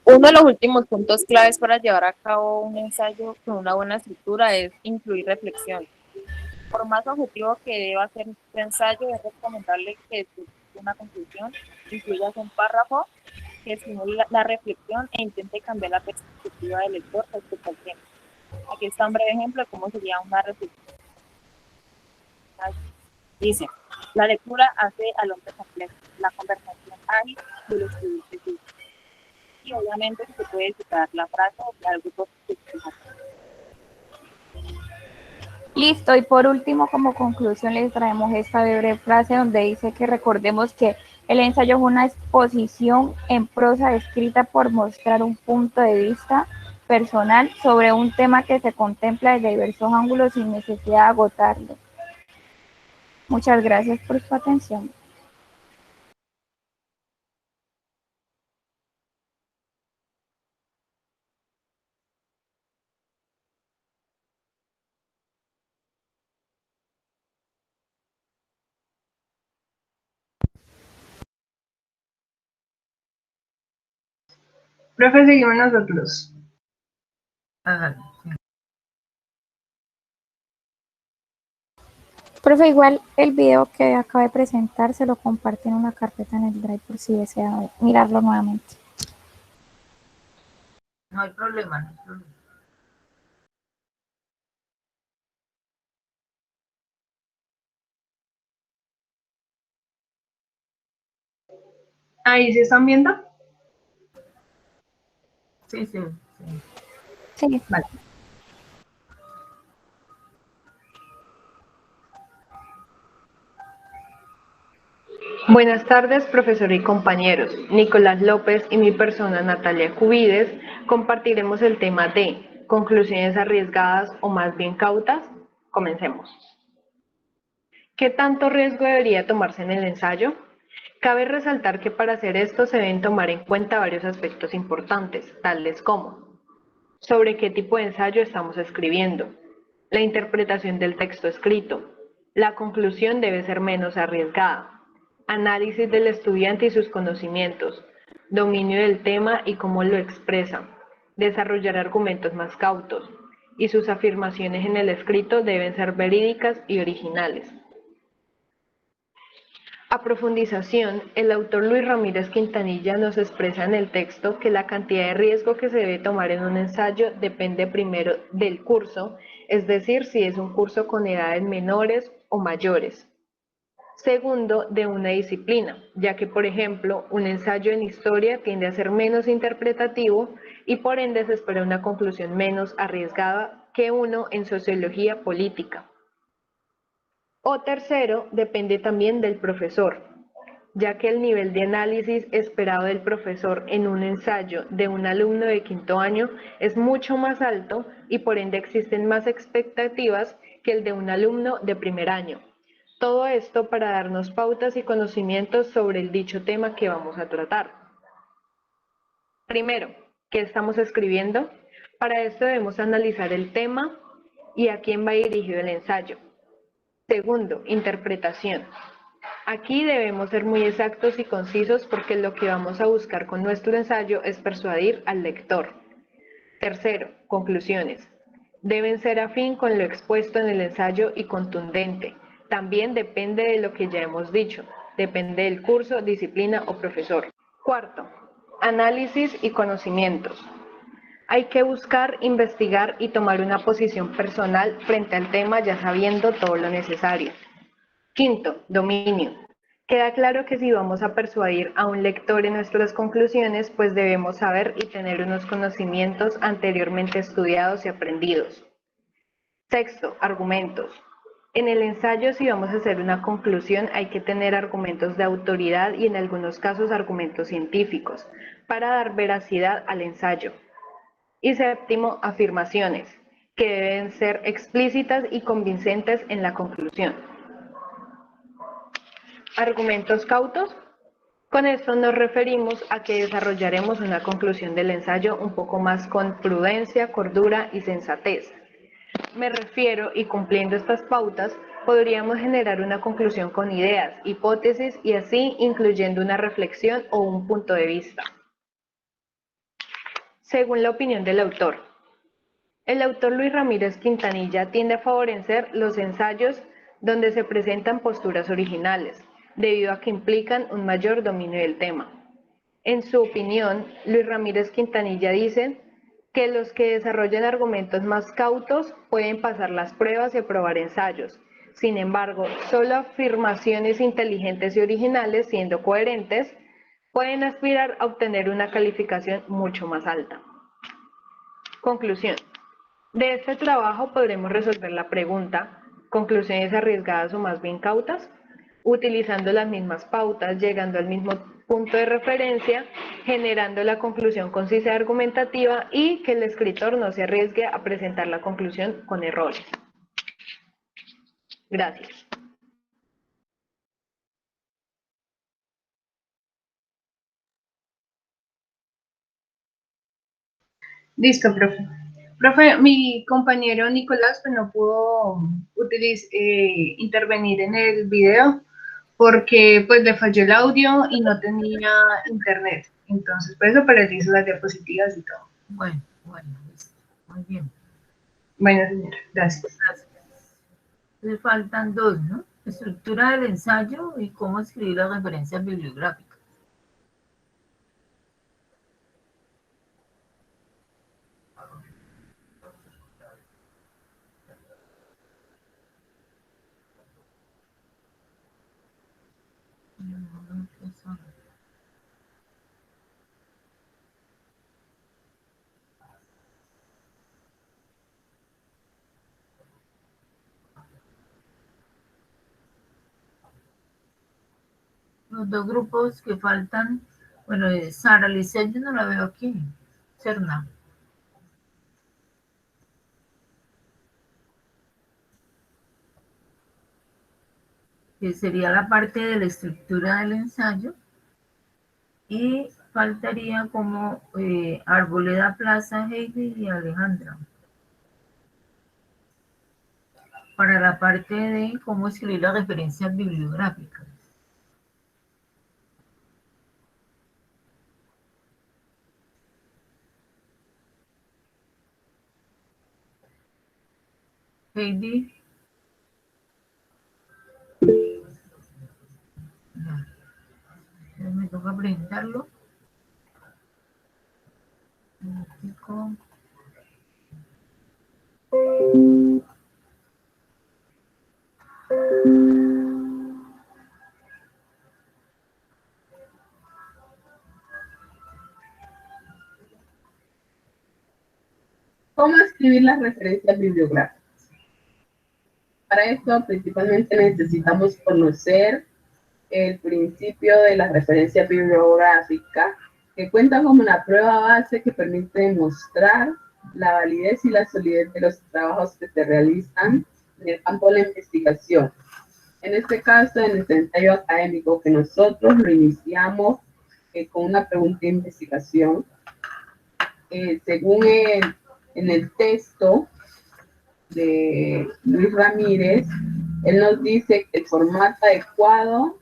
Uno de los últimos puntos claves para llevar a cabo un ensayo con una buena estructura es incluir reflexión. Por más objetivo que deba ser tu ensayo, es recomendable que después de una conclusión incluyas un párrafo que estimule la reflexión e intente cambiar la perspectiva del lector respecto al tema. Aquí está un breve ejemplo de cómo sería una reflexión. Dice, la lectura hace al hombre complejo, la conversación ágil y el escribir sí. Y obviamente se puede citar la frase o algo que Listo, y por último, como conclusión, les traemos esta breve frase donde dice que recordemos que el ensayo es una exposición en prosa escrita por mostrar un punto de vista personal sobre un tema que se contempla desde diversos ángulos sin necesidad de agotarlo. Muchas gracias por su atención. Profe, seguimos nosotros. Profe, igual el video que acabo de presentar se lo compartí en una carpeta en el Drive por si desea mirarlo nuevamente. No hay problema, no hay problema. ¿Ahí se están viendo? Sí. Sí. Vale. Buenas tardes, profesor y compañeros. Nicolás López y mi persona Natalia Cubides compartiremos el tema de conclusiones arriesgadas o más bien cautas. Comencemos. ¿Qué tanto riesgo debería tomarse en el ensayo? Cabe resaltar que para hacer esto se deben tomar en cuenta varios aspectos importantes, tales como sobre qué tipo de ensayo estamos escribiendo, la interpretación del texto escrito, la conclusión debe ser menos arriesgada, análisis del estudiante y sus conocimientos, dominio del tema y cómo lo expresa, desarrollar argumentos más cautos, y sus afirmaciones en el escrito deben ser verídicas y originales. A profundización, el autor Luis Ramírez Quintanilla nos expresa en el texto que la cantidad de riesgo que se debe tomar en un ensayo depende primero del curso, es decir, si es un curso con edades menores o mayores. Segundo, de una disciplina, ya que, por ejemplo, un ensayo en historia tiende a ser menos interpretativo y por ende se espera una conclusión menos arriesgada que uno en sociología política. O tercero, depende también del profesor, ya que el nivel de análisis esperado del profesor en un ensayo de un alumno de quinto año es mucho más alto y por ende existen más expectativas que el de un alumno de primer año. Todo esto para darnos pautas y conocimientos sobre el dicho tema que vamos a tratar. Primero, ¿qué estamos escribiendo? Para esto debemos analizar el tema y a quién va dirigido el ensayo. Segundo, interpretación. Aquí debemos ser muy exactos y concisos porque lo que vamos a buscar con nuestro ensayo es persuadir al lector. Tercero, conclusiones. Deben ser afín con lo expuesto en el ensayo y contundente. También depende de lo que ya hemos dicho. Depende del curso, disciplina o profesor. Cuarto, análisis y conocimientos. Hay que buscar, investigar y tomar una posición personal frente al tema ya sabiendo todo lo necesario. Quinto, dominio. Queda claro que si vamos a persuadir a un lector en nuestras conclusiones, pues debemos saber y tener unos conocimientos anteriormente estudiados y aprendidos. Sexto, argumentos. En el ensayo, si vamos a hacer una conclusión, hay que tener argumentos de autoridad y en algunos casos argumentos científicos, para dar veracidad al ensayo. Y séptimo, afirmaciones, que deben ser explícitas y convincentes en la conclusión. Argumentos cautos. Con esto nos referimos a que desarrollaremos una conclusión del ensayo un poco más con prudencia, cordura y sensatez. Me refiero, y cumpliendo estas pautas, podríamos generar una conclusión con ideas, hipótesis y así incluyendo una reflexión o un punto de vista. Según la opinión del autor. El autor Luis Ramírez Quintanilla tiende a favorecer los ensayos donde se presentan posturas originales, debido a que implican un mayor dominio del tema. En su opinión, Luis Ramírez Quintanilla dice que los que desarrollen argumentos más cautos pueden pasar las pruebas y aprobar ensayos. Sin embargo, solo afirmaciones inteligentes y originales, siendo coherentes, pueden aspirar a obtener una calificación mucho más alta. Conclusión. De este trabajo podremos resolver la pregunta, ¿conclusiones arriesgadas o más bien cautas? Utilizando las mismas pautas, llegando al mismo punto de referencia, generando la conclusión concisa y argumentativa y que el escritor no se arriesgue a presentar la conclusión con errores. Gracias. Listo, profe. Profe, mi compañero Nicolás pues, no pudo intervenir en el video porque pues le falló el audio y no tenía internet. Entonces, por eso, pero él hizo las diapositivas y todo. Bueno, muy bien. Bueno, señora, gracias. Le faltan dos, ¿no? Estructura del ensayo y cómo escribir las referencias bibliográficas. Los dos grupos que faltan, bueno, Sara Lisset, yo no la veo aquí. Serna. Que sería la parte de la estructura del ensayo. Y faltaría como Arboleda, Plaza, Heidi y Alejandra. Para la parte de cómo escribir las referencias bibliográficas. Heidi. Me toca presentarlo. ¿Cómo escribir las referencias bibliográficas? Para esto, principalmente necesitamos conocer el principio de la referencia bibliográfica, que cuenta como una prueba base que permite demostrar la validez y la solidez de los trabajos que se realizan en el campo de la investigación. En este caso, en el ensayo académico, que nosotros lo iniciamos con una pregunta de investigación, según en el texto de Luis Ramírez, él nos dice que el formato adecuado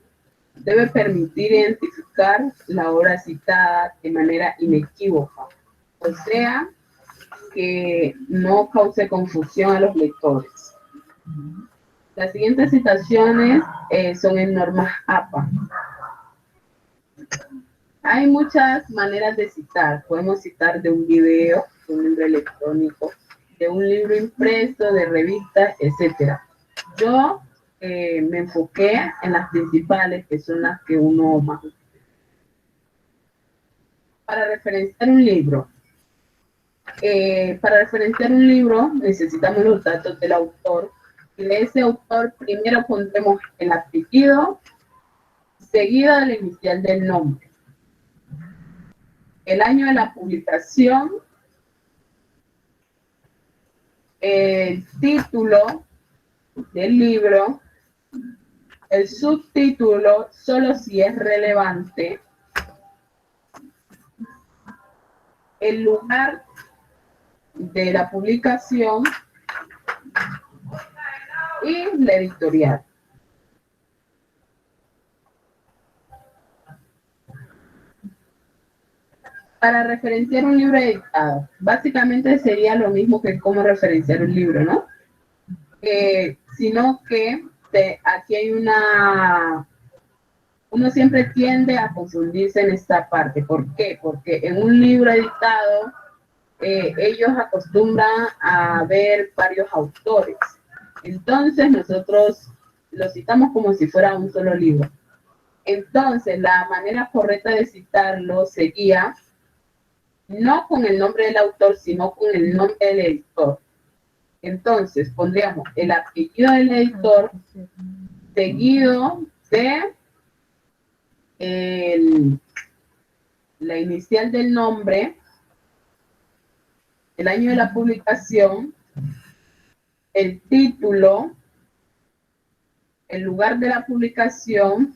debe permitir identificar la obra citada de manera inequívoca, o sea, que no cause confusión a los lectores. Las siguientes citaciones son en normas APA. Hay muchas maneras de citar. Podemos citar de un video, de un libro electrónico, de un libro impreso, de revistas, etc. Yo me enfoqué en las principales, que son las que uno más utiliza. Para referenciar un libro. Necesitamos los datos del autor. Y de ese autor primero pondremos el apellido, seguido de la inicial del nombre. El año de la publicación, el título del libro, el subtítulo, solo si es relevante, el lugar de la publicación y la editorial. Para referenciar un libro editado, básicamente sería lo mismo que cómo referenciar un libro, ¿no? Sino que aquí hay uno siempre tiende a confundirse en esta parte. ¿Por qué? Porque en un libro editado ellos acostumbran a ver varios autores. Entonces nosotros lo citamos como si fuera un solo libro. Entonces la manera correcta de citarlo sería no con el nombre del autor, sino con el nombre del editor. Entonces pondríamos el apellido del editor seguido de la inicial del nombre, el año de la publicación, el título, el lugar de la publicación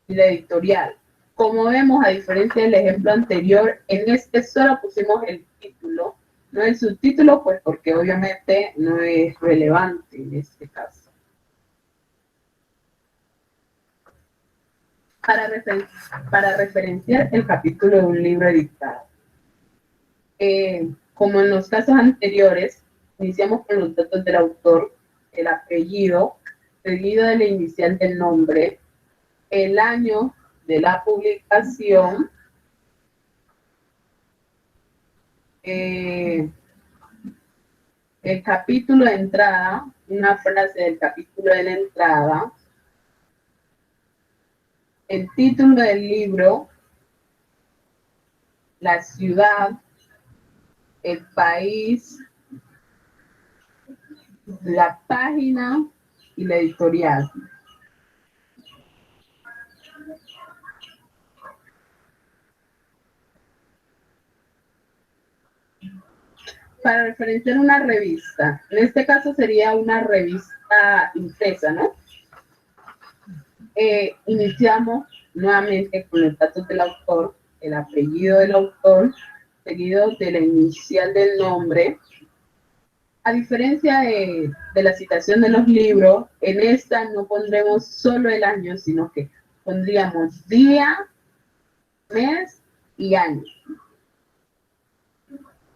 y la editorial. Como vemos, a diferencia del ejemplo anterior, en este solo pusimos el título, no el subtítulo, pues porque obviamente no es relevante en este caso. Para referenciar el capítulo de un libro editado. Como en los casos anteriores, iniciamos con los datos del autor, el apellido, seguido de la inicial del nombre, el año de la publicación, el capítulo de entrada, una frase del capítulo de la entrada, el título del libro, la ciudad, el país, la página y la editorial. Para referenciar una revista, en este caso sería una revista impresa, ¿no? Iniciamos nuevamente con los datos del autor, el apellido del autor, seguido de la inicial del nombre. A diferencia de la citación de los libros, en esta no pondremos solo el año, sino que pondríamos día, mes y año.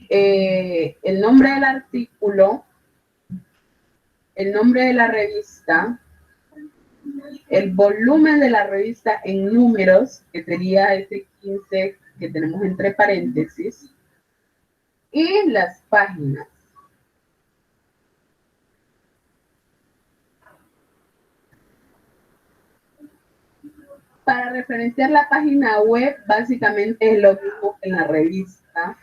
El nombre del artículo, el nombre de la revista, el volumen de la revista en números, que sería ese 15 que tenemos entre paréntesis, y las páginas. Para referenciar la página web, básicamente es lo mismo que en la revista,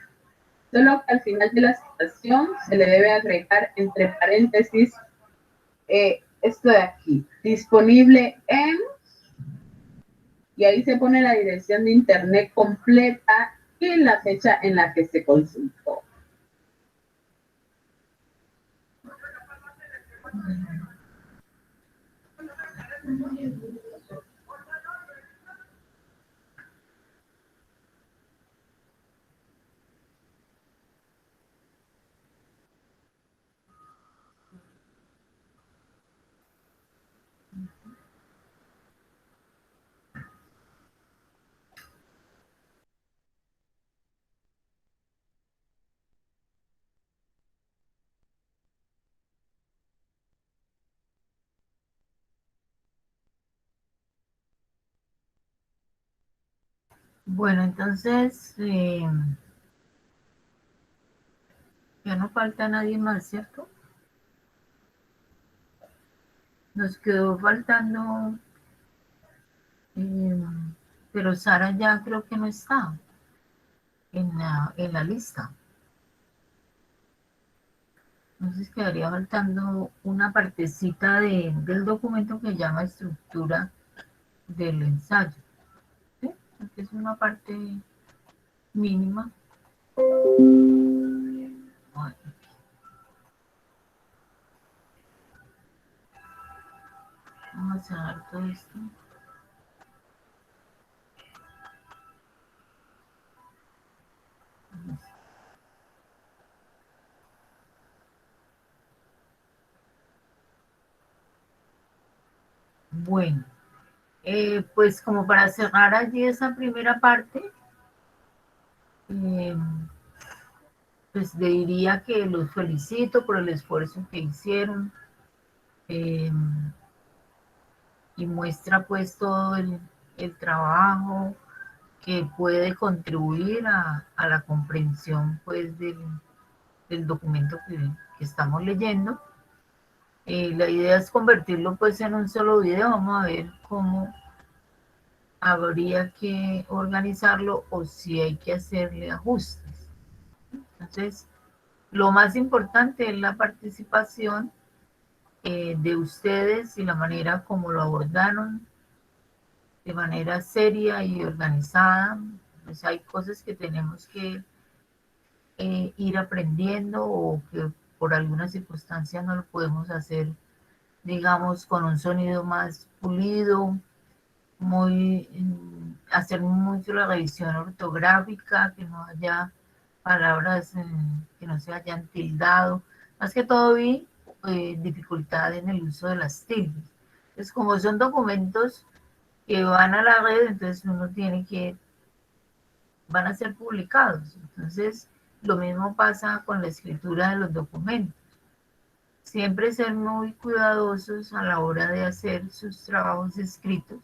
solo que al final de la citación se le debe agregar entre paréntesis esto de aquí, disponible en, y ahí se pone la dirección de internet completa y la fecha en la que se consultó. Bueno, entonces, ya no falta nadie más, ¿cierto? Nos quedó faltando, pero Sara ya creo que no está en la lista. Entonces quedaría faltando una partecita del documento que llama estructura del ensayo. ¿Sí? Porque es una parte mínima. Vamos a cerrar todo esto. Bueno, pues como para cerrar allí esa primera parte, pues le diría que los felicito por el esfuerzo que hicieron y muestra pues todo el trabajo que puede contribuir a la comprensión pues del documento que estamos leyendo. La idea es convertirlo pues en un solo video. Vamos a ver cómo habría que organizarlo o si hay que hacerle ajustes. Entonces, lo más importante es la participación de ustedes y la manera como lo abordaron, de manera seria y organizada. Pues hay cosas que tenemos que ir aprendiendo o que por alguna circunstancia no lo podemos hacer, digamos, con un sonido más pulido, hacer mucho la revisión ortográfica, que no haya palabras que no se hayan tildado. Más que todo vi dificultad en el uso de las tildes. Entonces, como son documentos que van a la red, entonces uno tiene que, van a ser publicados. Entonces, lo mismo pasa con la escritura de los documentos. Siempre ser muy cuidadosos a la hora de hacer sus trabajos escritos,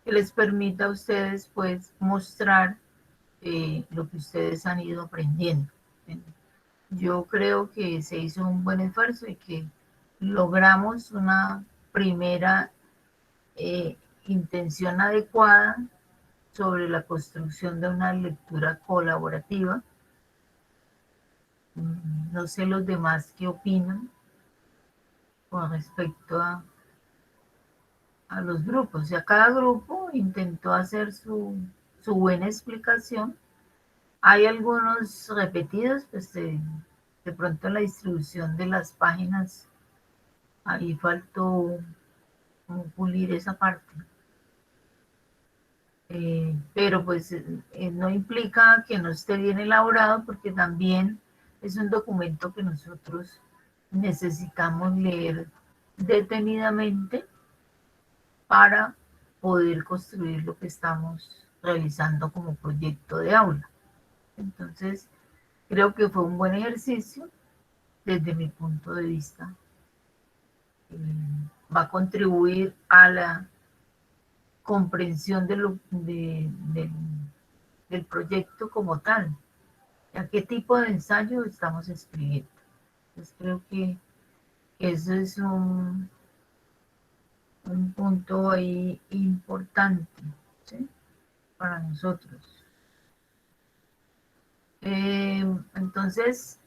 que les permita a ustedes pues mostrar lo que ustedes han ido aprendiendo. Yo creo que se hizo un buen esfuerzo y que logramos una primera intención adecuada sobre la construcción de una lectura colaborativa. No sé los demás qué opinan con respecto a los grupos. O sea, cada grupo intentó hacer su buena explicación. Hay algunos repetidos, pues de pronto en la distribución de las páginas, ahí faltó pulir esa parte. Pero pues no implica que no esté bien elaborado, porque también es un documento que nosotros necesitamos leer detenidamente para poder construir lo que estamos realizando como proyecto de aula. Entonces, creo que fue un buen ejercicio desde mi punto de vista. Va a contribuir a la comprensión del proyecto como tal. ¿A qué tipo de ensayo estamos escribiendo? Entonces, creo que eso es un punto ahí importante, ¿sí?, para nosotros. Entonces,